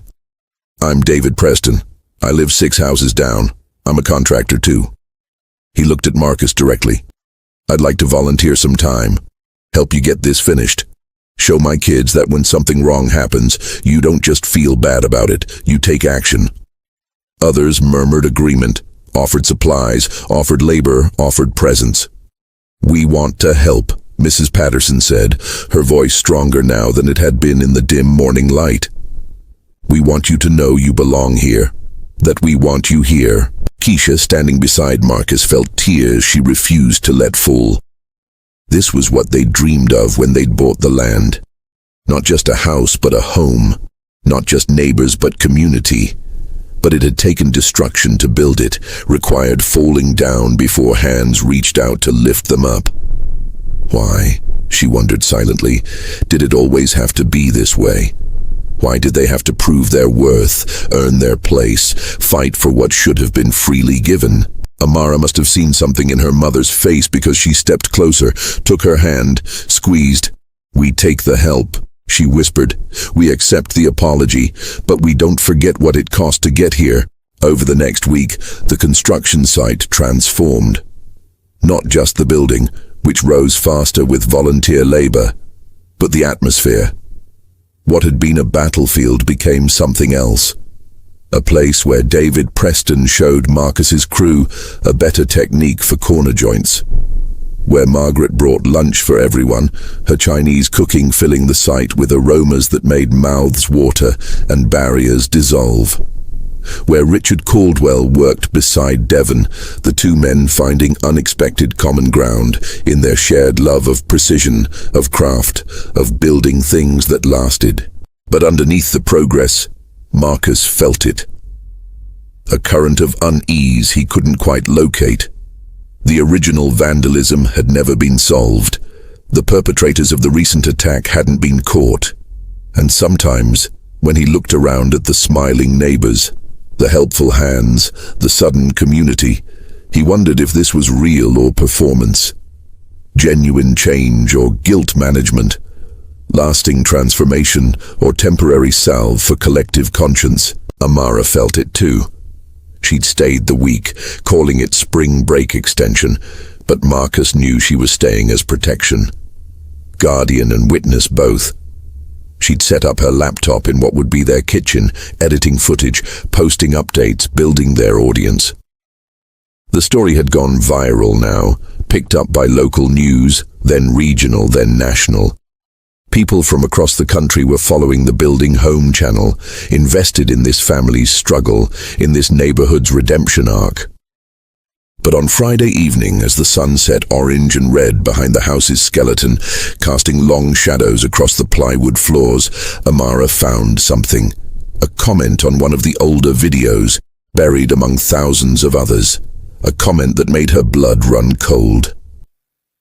A: "I'm David Preston. I live 6 houses down. I'm a contractor too." He looked at Marcus directly. "I'd like to volunteer some time. Help you get this finished. Show my kids that when something wrong happens, you don't just feel bad about it, you take action." Others murmured agreement, offered supplies, offered labor, offered presence. "We want to help," Mrs. Patterson said, her voice stronger now than it had been in the dim morning light. "We want you to know you belong here, that we want you here." Keisha, standing beside Marcus, felt tears she refused to let fall. This was what they'd dreamed of when they'd bought the land. Not just a house, but a home. Not just neighbors, but community. But it had taken destruction to build it, required falling down before hands reached out to lift them up. Why, she wondered silently, did it always have to be this way? Why did they have to prove their worth, earn their place, fight for what should have been freely given? Amara must have seen something in her mother's face because she stepped closer, took her hand, squeezed. "We take the help," she whispered. "We accept the apology, but we don't forget what it cost to get here." Over the next week, the construction site transformed. Not just the building, which rose faster with volunteer labor, but the atmosphere. What had been a battlefield became something else. a place where David Preston showed Marcus's crew a better technique for corner joints, where Margaret brought lunch for everyone, her Chinese cooking filling the site with aromas that made mouths water and barriers dissolve, where Richard Caldwell worked beside Devon, the two men finding unexpected common ground in their shared love of precision, of craft, of building things that lasted. But underneath the progress, Marcus felt it. A current of unease he couldn't quite locate. The original vandalism had never been solved. The perpetrators of the recent attack hadn't been caught. And sometimes, when he looked around at the smiling neighbors, the helpful hands, the sudden community, he wondered if this was real or performance. Genuine change or guilt management. Lasting transformation or temporary salve for collective conscience. Amara felt it too. She'd stayed the week, calling it spring break extension, but Marcus knew she was staying as protection. Guardian and witness both. She'd set up her laptop in what would be their kitchen, editing footage, posting updates, building their audience. The story had gone viral now, picked up by local news, then regional, then national. People from across the country were following the Building Home channel, invested in this family's struggle, in this neighborhood's redemption arc. But on Friday evening, as the sun set orange and red behind the house's skeleton, casting long shadows across the plywood floors, Amara found something. A comment on one of the older videos, buried among thousands of others. A comment that made her blood run cold.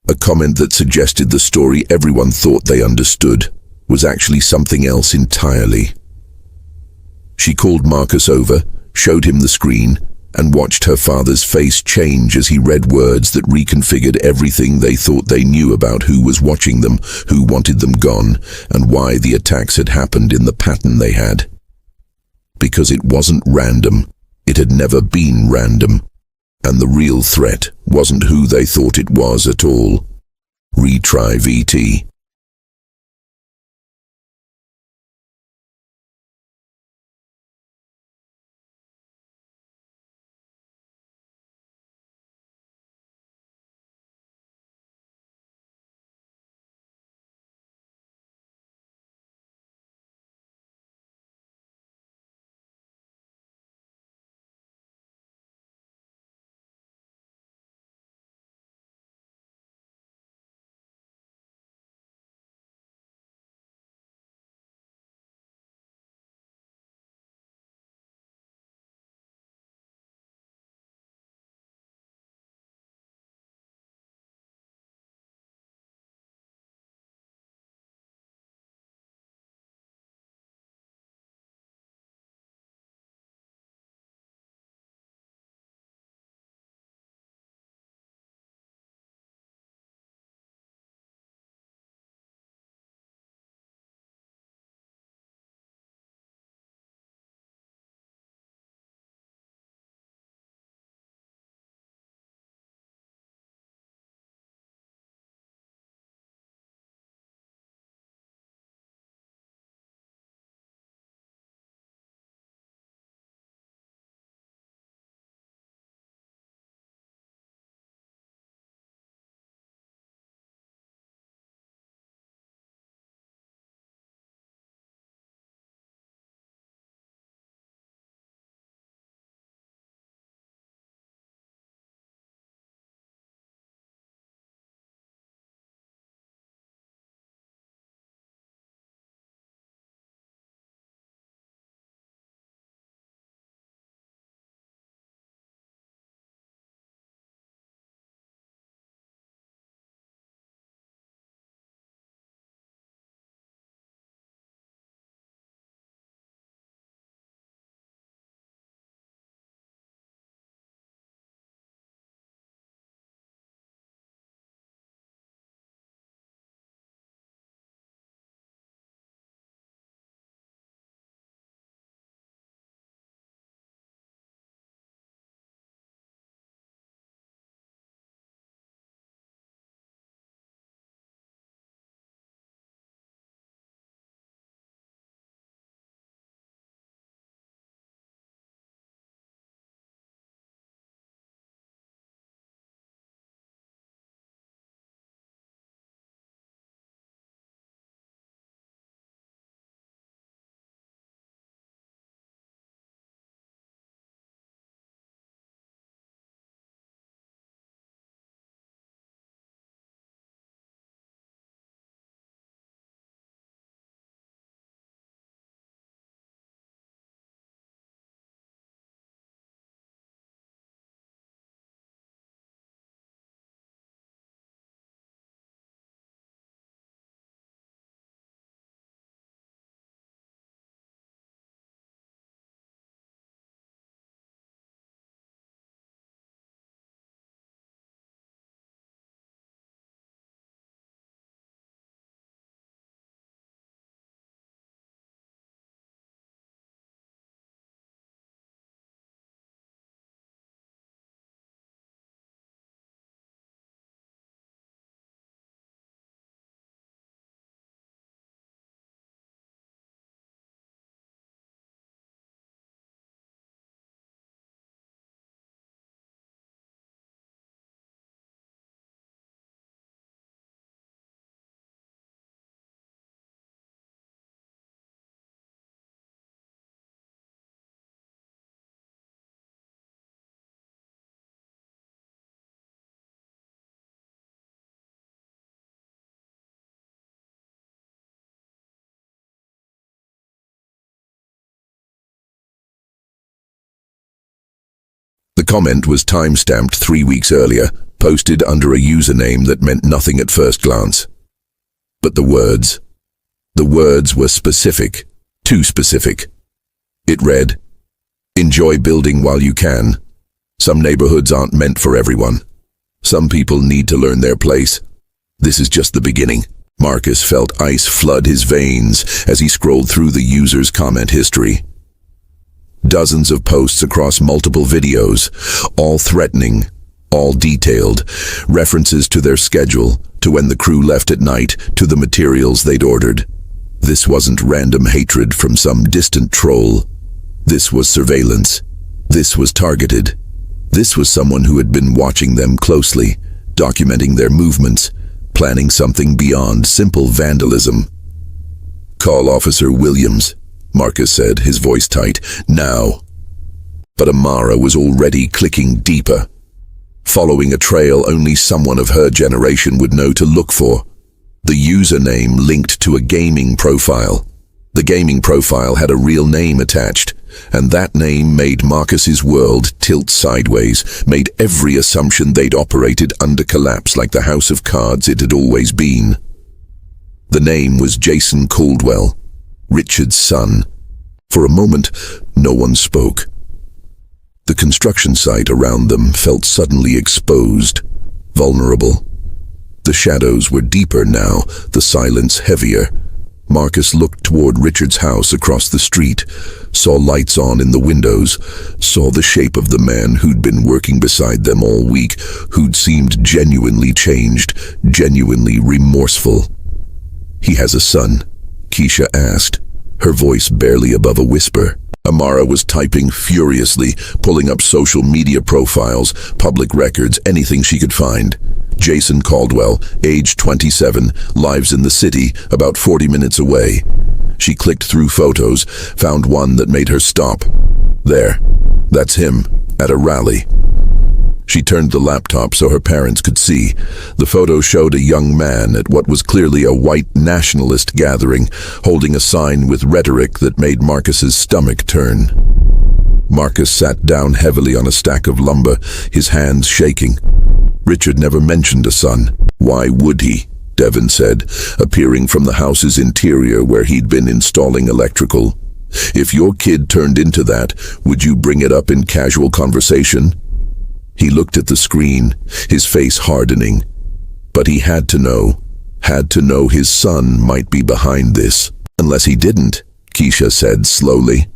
A: A comment that suggested the story everyone thought they understood was actually something else entirely. She called Marcus over, showed him the screen, and watched her father's face change as he read words that reconfigured everything they thought they knew about who was watching them, who wanted them gone, and why the attacks had happened in the pattern they had. Because it wasn't random. It had never been random. And the real threat wasn't who they thought it was at all. Retry VT. The comment was time-stamped 3 weeks earlier, posted under a username that meant nothing at first glance. But the words were specific, too specific. It read, "Enjoy building while you can. Some neighborhoods aren't meant for everyone. Some people need to learn their place. This is just the beginning." Marcus felt ice flood his veins as he scrolled through the user's comment history. Dozens of posts across multiple videos, all threatening, all detailed, references to their schedule, to when the crew left at night, to the materials they'd ordered. This wasn't random hatred from some distant troll. This was surveillance. This was targeted. This was someone who had been watching them closely, documenting their movements, planning something beyond simple vandalism. "Call Officer Williams," Marcus said, his voice tight. "Now." But Amara was already clicking deeper, following a trail only someone of her generation would know to look for. The username linked to a gaming profile. The gaming profile had a real name attached, and that name made Marcus's world tilt sideways, made every assumption they'd operated under collapse like the house of cards it had always been. The name was Jason Caldwell, Richard's son. For a moment, no one spoke. The construction site around them felt suddenly exposed, vulnerable. The shadows were deeper now, the silence heavier. Marcus looked toward Richard's house across the street, saw lights on in the windows, saw the shape of the man who'd been working beside them all week, who'd seemed genuinely changed, genuinely remorseful. "He has a son?" Keisha asked, her voice barely above a whisper. Amara was typing furiously, pulling up social media profiles, public records, anything she could find. Jason Caldwell, age 27, lives in the city, about 40 minutes away. She clicked through photos, found one that made her stop. There, that's him, at a rally. She turned the laptop so her parents could see. The photo showed a young man at what was clearly a white nationalist gathering, holding a sign with rhetoric that made Marcus's stomach turn. Marcus sat down heavily on a stack of lumber, his hands shaking. Richard never mentioned a son. "Why would he?" Devon said, appearing from the house's interior where he'd been installing electrical. "If your kid turned into that, would you bring it up in casual conversation?" He looked at the screen, his face hardening. But he had to know his son might be behind this. "Unless he didn't," Keisha said slowly.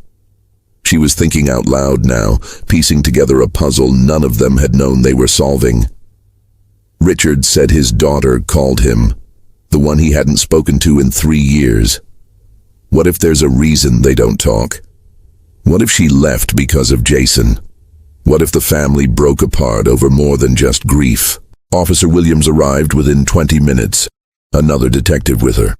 A: She was thinking out loud now, piecing together a puzzle none of them had known they were solving. Richard said his daughter called him, the one he hadn't spoken to in 3 years. What if there's a reason they don't talk? What if she left because of Jason? What if the family broke apart over more than just grief? Officer Williams arrived within 20 minutes, another detective with her.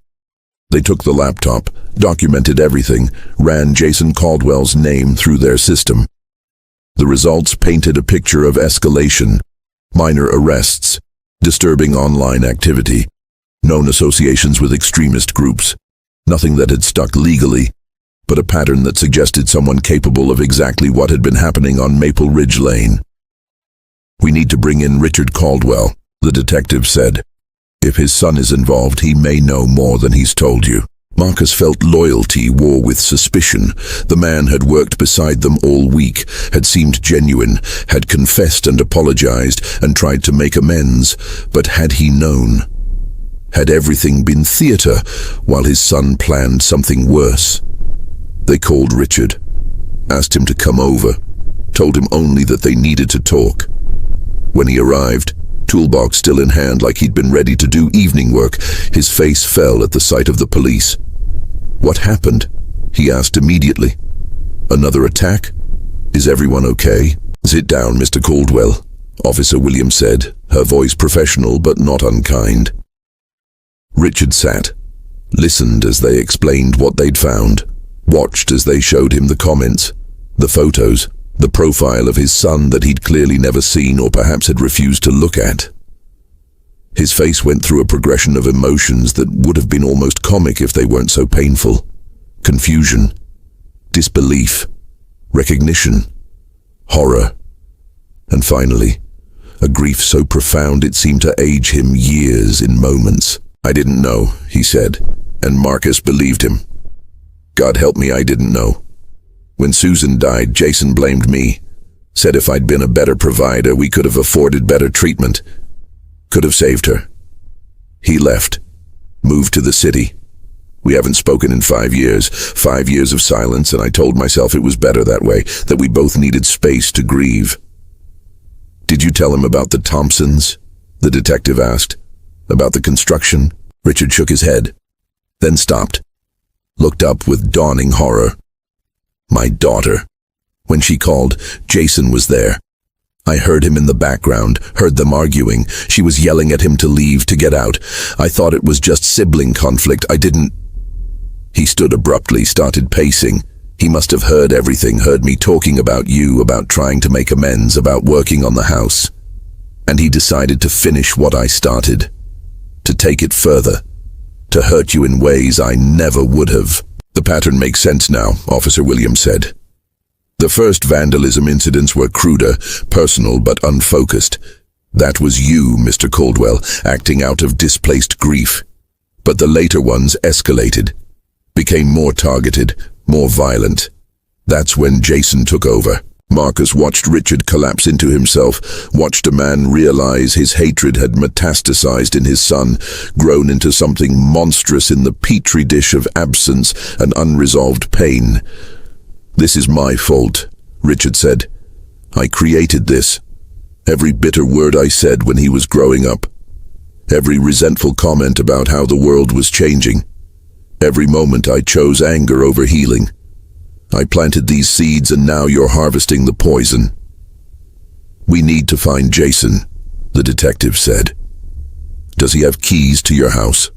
A: They took the laptop, documented everything, ran Jason Caldwell's name through their system. The results painted a picture of escalation, minor arrests, disturbing online activity, known associations with extremist groups. Nothing that had stuck legally, but a pattern that suggested someone capable of exactly what had been happening on Maple Ridge Lane. "We need to bring in Richard Caldwell," the detective said. "If his son is involved, he may know more than he's told you." Marcus felt loyalty war with suspicion. The man had worked beside them all week, had seemed genuine, had confessed and apologized and tried to make amends. But had he known? Had everything been theater while his son planned something worse? They called Richard, asked him to come over, told him only that they needed to talk. When he arrived, toolbox still in hand like he'd been ready to do evening work, his face fell at the sight of the police. "What happened?" he asked immediately. "Another attack? Is everyone okay?" "Sit down, Mr. Caldwell," Officer Williams said, her voice professional but not unkind. Richard sat, listened as they explained what they'd found, watched as they showed him the comments, the photos, the profile of his son that he'd clearly never seen or perhaps had refused to look at. His face went through a progression of emotions that would have been almost comic if they weren't so painful. Confusion, disbelief, recognition, horror. And finally, a grief so profound it seemed to age him years in moments. "I didn't know," he said, and Marcus believed him. "God help me, I didn't know. When Susan died, Jason blamed me, said if I'd been a better provider, we could have afforded better treatment, could have saved her. He left, moved to the city. We haven't spoken in 5 years, 5 years of silence, and I told myself it was better that way, that we both needed space to grieve." "Did you tell him about the Thompsons?" the detective asked. "About the construction?" Richard shook his head, then stopped, looked up with dawning horror. "My daughter. When she called, Jason was there. I heard him in the background, heard them arguing. She was yelling at him to leave, to get out. I thought it was just sibling conflict. I didn't—" He stood abruptly, started pacing. He must have heard everything, heard me talking about you, about trying to make amends, about working on the house. And he decided to finish what I started, to take it further, to hurt you in ways I never would have. "The pattern makes sense now," Officer Williams said. "The first vandalism incidents were cruder, personal but unfocused. That was you, Mr. Caldwell, acting out of displaced grief. But the later ones escalated, became more targeted, more violent. That's when Jason took over." Marcus watched Richard collapse into himself, watched a man realize his hatred had metastasized in his son, grown into something monstrous in the petri dish of absence and unresolved pain. "This is my fault," Richard said. "I created this. Every bitter word I said when he was growing up. Every resentful comment about how the world was changing. Every moment I chose anger over healing. I planted these seeds and now you're harvesting the poison." "We need to find Jason," the detective said. "Does he have keys to your house?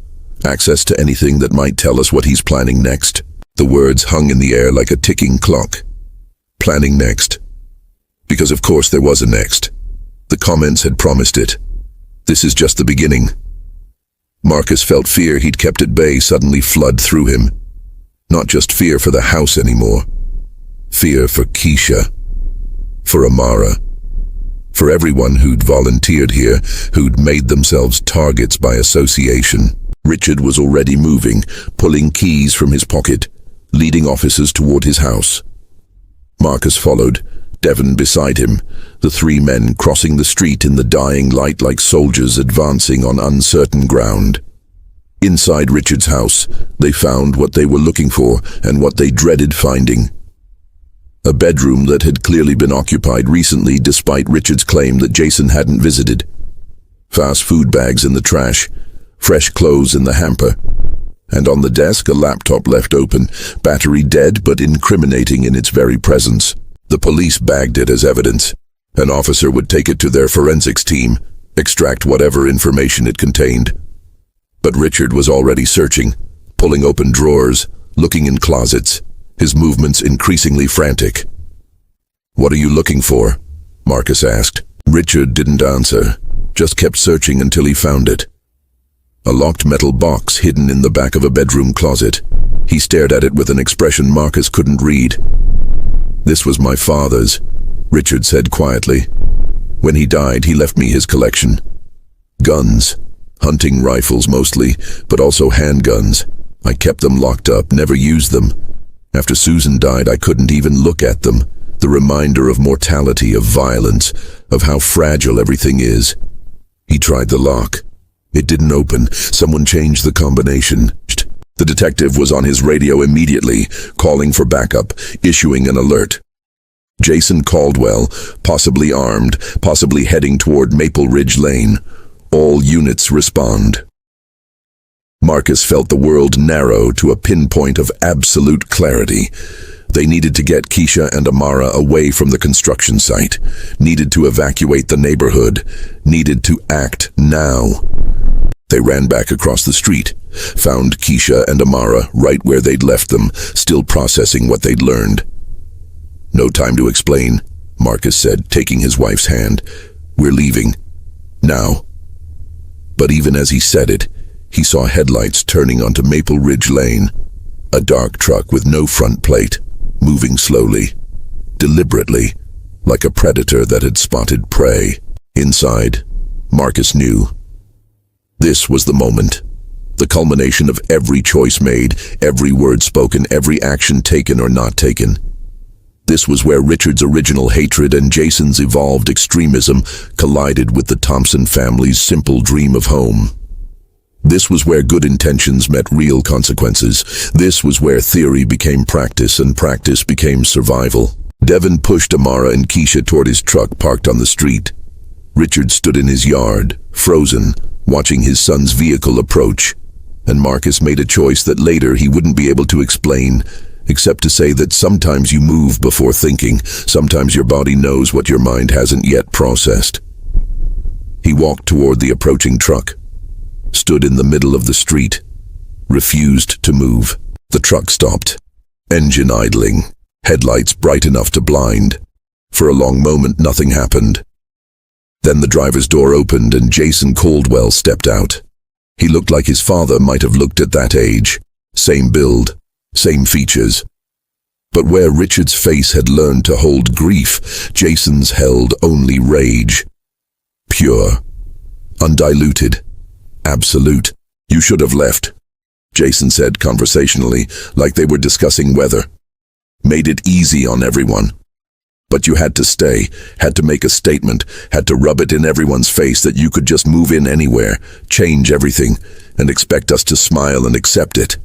A: Access to anything that might tell us what he's planning next?" The words hung in the air like a ticking clock. Planning next. Because of course there was a next. The comments had promised it. This is just the beginning. Marcus felt fear he'd kept at bay suddenly flood through him. Not just fear for the house anymore. Fear for Keisha. For Amara. For everyone who'd volunteered here, who'd made themselves targets by association. Richard was already moving, pulling keys from his pocket, leading officers toward his house. Marcus followed, Devon beside him, the 3 men crossing the street in the dying light like soldiers advancing on uncertain ground. Inside Richard's house, they found what they were looking for and what they dreaded finding. A bedroom that had clearly been occupied recently despite Richard's claim that Jason hadn't visited. Fast food bags in the trash, fresh clothes in the hamper. And on the desk, a laptop left open, battery dead but incriminating in its very presence. The police bagged it as evidence. An officer would take it to their forensics team, extract whatever information it contained. But Richard was already searching, pulling open drawers, looking in closets, his movements increasingly frantic. "What are you looking for?" Marcus asked. Richard didn't answer, just kept searching until he found it. A locked metal box hidden in the back of a bedroom closet. He stared at it with an expression Marcus couldn't read. "This was my father's," Richard said quietly. "When he died, he left me his collection. Guns. Hunting rifles mostly, but also handguns. I kept them locked up, never used them. After Susan died, I couldn't even look at them. The reminder of mortality, of violence, of how fragile everything is." He tried the lock. It didn't open. Someone changed the combination. The detective was on his radio immediately, calling for backup, issuing an alert. Jason Caldwell, possibly armed, possibly heading toward Maple Ridge Lane. All units respond. Marcus felt the world narrow to a pinpoint of absolute clarity. They needed to get Keisha and Amara away from the construction site, needed to evacuate the neighborhood, needed to act now. They ran back across the street, found Keisha and Amara right where they'd left them, still processing what they'd learned. "No time to explain," Marcus said, taking his wife's hand. "We're leaving. Now." But even as he said it, he saw headlights turning onto Maple Ridge Lane. A dark truck with no front plate, moving slowly, deliberately, like a predator that had spotted prey. Inside, Marcus knew. This was the moment. The culmination of every choice made, every word spoken, every action taken or not taken. This was where Richard's original hatred and Jason's evolved extremism collided with the Thompson family's simple dream of home. This was where good intentions met real consequences. This was where theory became practice and practice became survival. Devon pushed Amara and Keisha toward his truck parked on the street. Richard stood in his yard, frozen, watching his son's vehicle approach. And Marcus made a choice that later he wouldn't be able to explain, except to say that sometimes you move before thinking, sometimes your body knows what your mind hasn't yet processed. He walked toward the approaching truck, stood in the middle of the street, refused to move. The truck stopped, engine idling, headlights bright enough to blind. For a long moment, nothing happened. Then the driver's door opened and Jason Caldwell stepped out. He looked like his father might have looked at that age. Same build, same features. But where Richard's face had learned to hold grief, Jason's held only rage. Pure, undiluted, absolute. "You should have left," Jason said conversationally, like they were discussing weather. "Made it easy on everyone. But you had to stay, had to make a statement, had to rub it in everyone's face that you could just move in anywhere, change everything, and expect us to smile and accept it."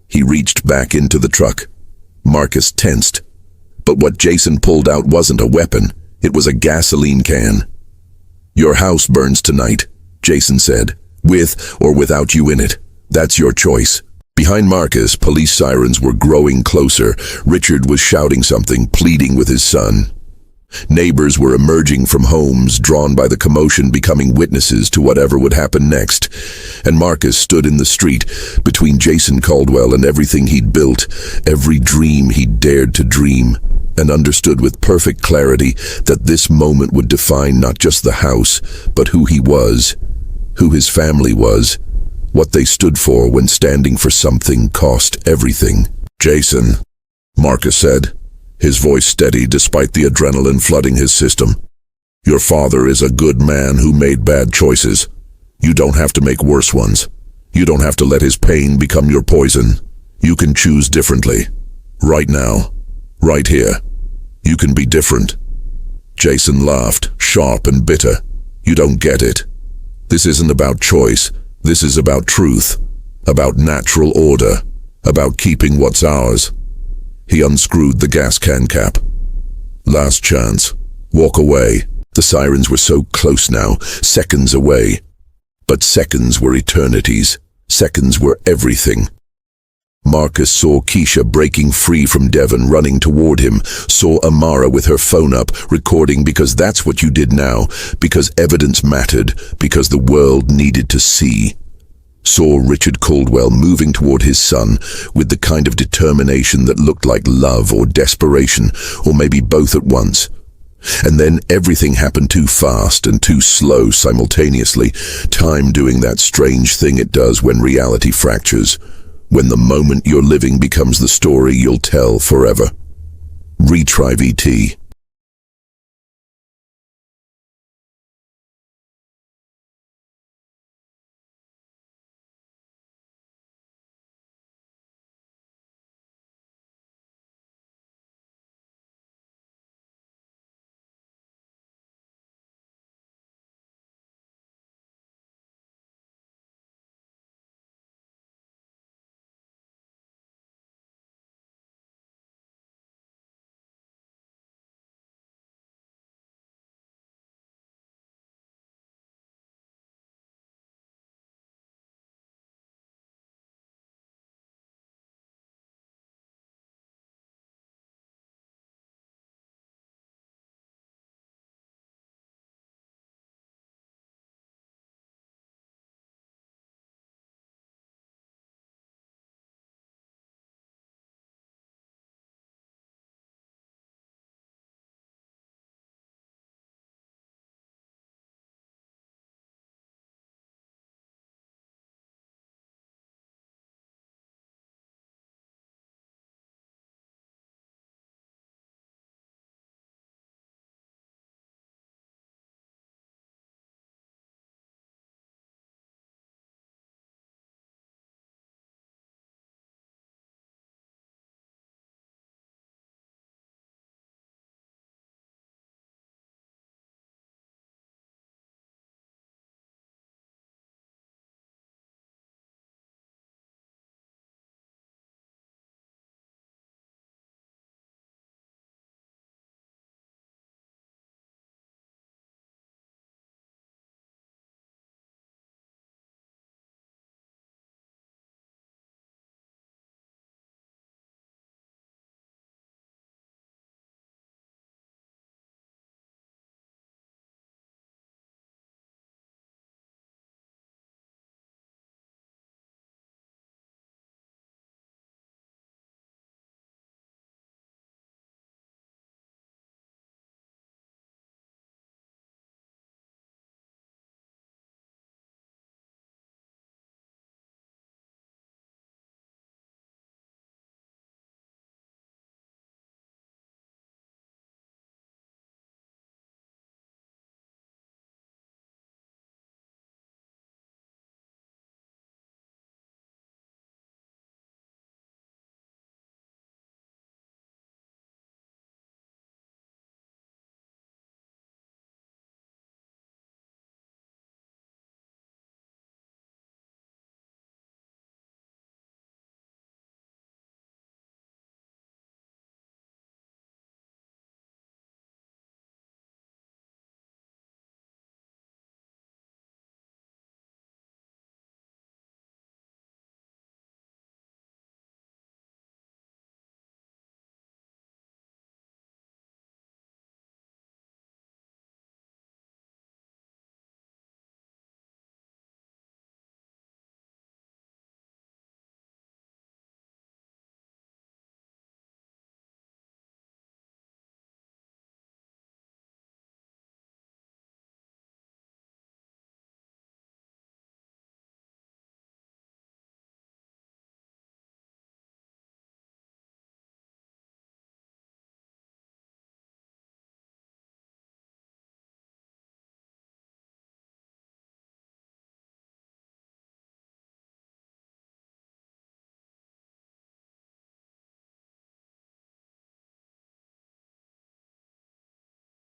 A: He reached back into the truck. Marcus tensed. But what Jason pulled out wasn't a weapon, it was a gasoline can. "Your house burns tonight," Jason said, "with or without you in it. That's your choice." Behind Marcus, police sirens were growing closer. Richard was shouting something, pleading with his son. Neighbors were emerging from homes, drawn by the commotion, becoming witnesses to whatever would happen next. And Marcus stood in the street, between Jason Caldwell and everything he'd built, every dream he'd dared to dream, and understood with perfect clarity that this moment would define not just the house, but who he was, who his family was, what they stood for when standing for something cost everything. "Jason," Marcus said, his voice steady despite the adrenaline flooding his system. "Your father is a good man who made bad choices. You don't have to make worse ones. You don't have to let his pain become your poison. You can choose differently. Right now. Right here. You can be different." Jason laughed, sharp and bitter. "You don't get it. This isn't about choice. This is about truth, about natural order, about keeping what's ours." He unscrewed the gas can cap. "Last chance. Walk away." The sirens were so close now, seconds away. But seconds were eternities. Seconds were everything. Marcus saw Keisha breaking free from Devon, running toward him, saw Amara with her phone up, recording because that's what you did now, because evidence mattered, because the world needed to see. Saw Richard Caldwell moving toward his son with the kind of determination that looked like love or desperation, or maybe both at once. And then everything happened too fast and too slow simultaneously, time doing that strange thing it does when reality fractures. When the moment you're living becomes the story you'll tell forever. Retry VT.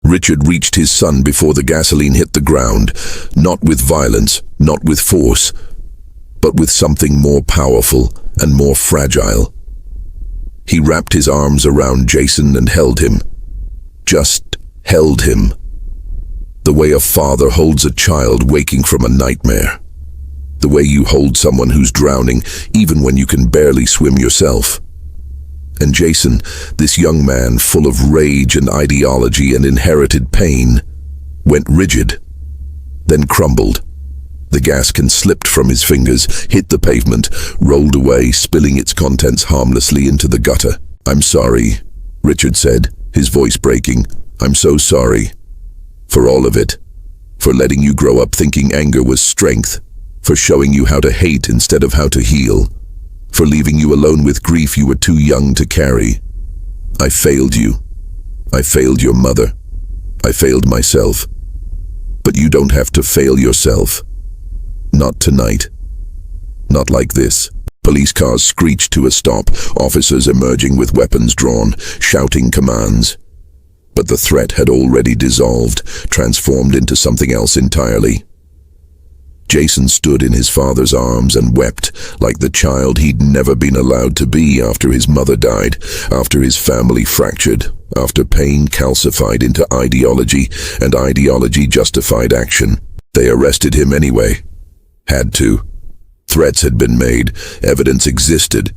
A: Richard reached his son before the gasoline hit the ground, not with violence, not with force, but with something more powerful and more fragile. He wrapped his arms around Jason and held him. Just held him. The way a father holds a child waking from a nightmare. The way you hold someone who's drowning, even when you can barely swim yourself. And Jason, this young man full of rage and ideology and inherited pain, went rigid, then crumbled. The gas can slipped from his fingers, hit the pavement, rolled away, spilling its contents harmlessly into the gutter. "I'm sorry," Richard said, his voice breaking. "I'm so sorry. For all of it. For letting you grow up thinking anger was strength. For showing you how to hate instead of how to heal. For leaving you alone with grief you were too young to carry. I failed you. I failed your mother. I failed myself. But you don't have to fail yourself. Not tonight. Not like this." Police cars screeched to a stop, officers emerging with weapons drawn, shouting commands. But the threat had already dissolved, transformed into something else entirely. Jason stood in his father's arms and wept like the child he'd never been allowed to be after his mother died, after his family fractured, after pain calcified into ideology, and ideology justified action. They arrested him anyway. Had to. Threats had been made, evidence existed.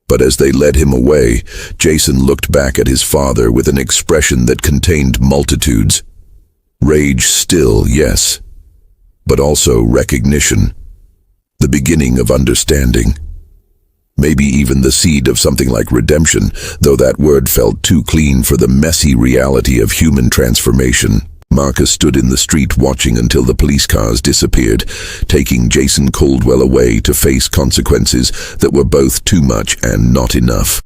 A: But as they led him away, Jason looked back at his father with an expression that contained multitudes. Rage still, yes, but also recognition. The beginning of understanding. Maybe even the seed of something like redemption, though that word felt too clean for the messy reality of human transformation. Marcus stood in the street watching until the police cars disappeared, taking Jason Caldwell away to face consequences that were both too much and not enough.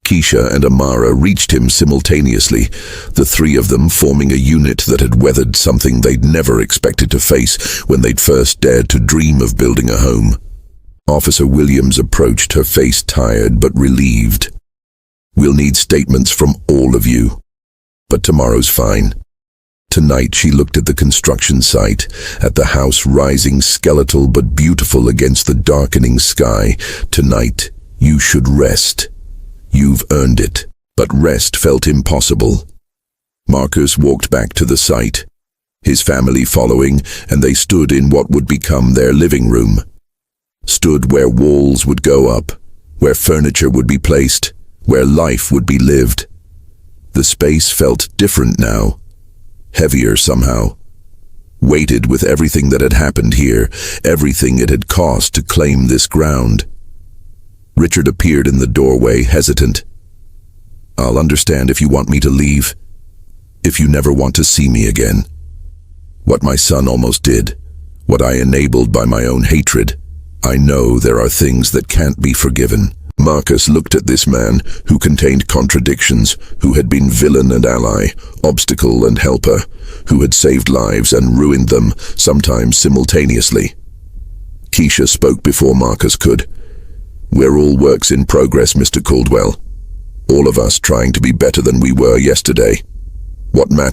A: Keisha and Amara reached him simultaneously, the three of them forming a unit that had weathered something they'd never expected to face when they'd first dared to dream of building a home. Officer Williams approached, her face tired but relieved. "We'll need statements from all of you. But tomorrow's fine." Tonight she looked at the construction site, at the house rising skeletal but beautiful against the darkening sky. "Tonight, you should rest. You've earned it." But rest felt impossible. Marcus walked back to the site, his family following, and they stood in what would become their living room. Stood where walls would go up, where furniture would be placed, where life would be lived. The space felt different now. Heavier somehow. Weighted with everything that had happened here, everything it had cost to claim this ground. Richard appeared in the doorway, hesitant. "I'll understand if you want me to leave. If you never want to see me again. What my son almost did. What I enabled by my own hatred. I know there are things that can't be forgiven." Marcus looked at this man, who contained contradictions, who had been villain and ally, obstacle and helper, who had saved lives and ruined them, sometimes simultaneously. Keisha spoke before Marcus could. "We're all works in progress, Mr. Caldwell. All of us trying to be better than we were yesterday. What matters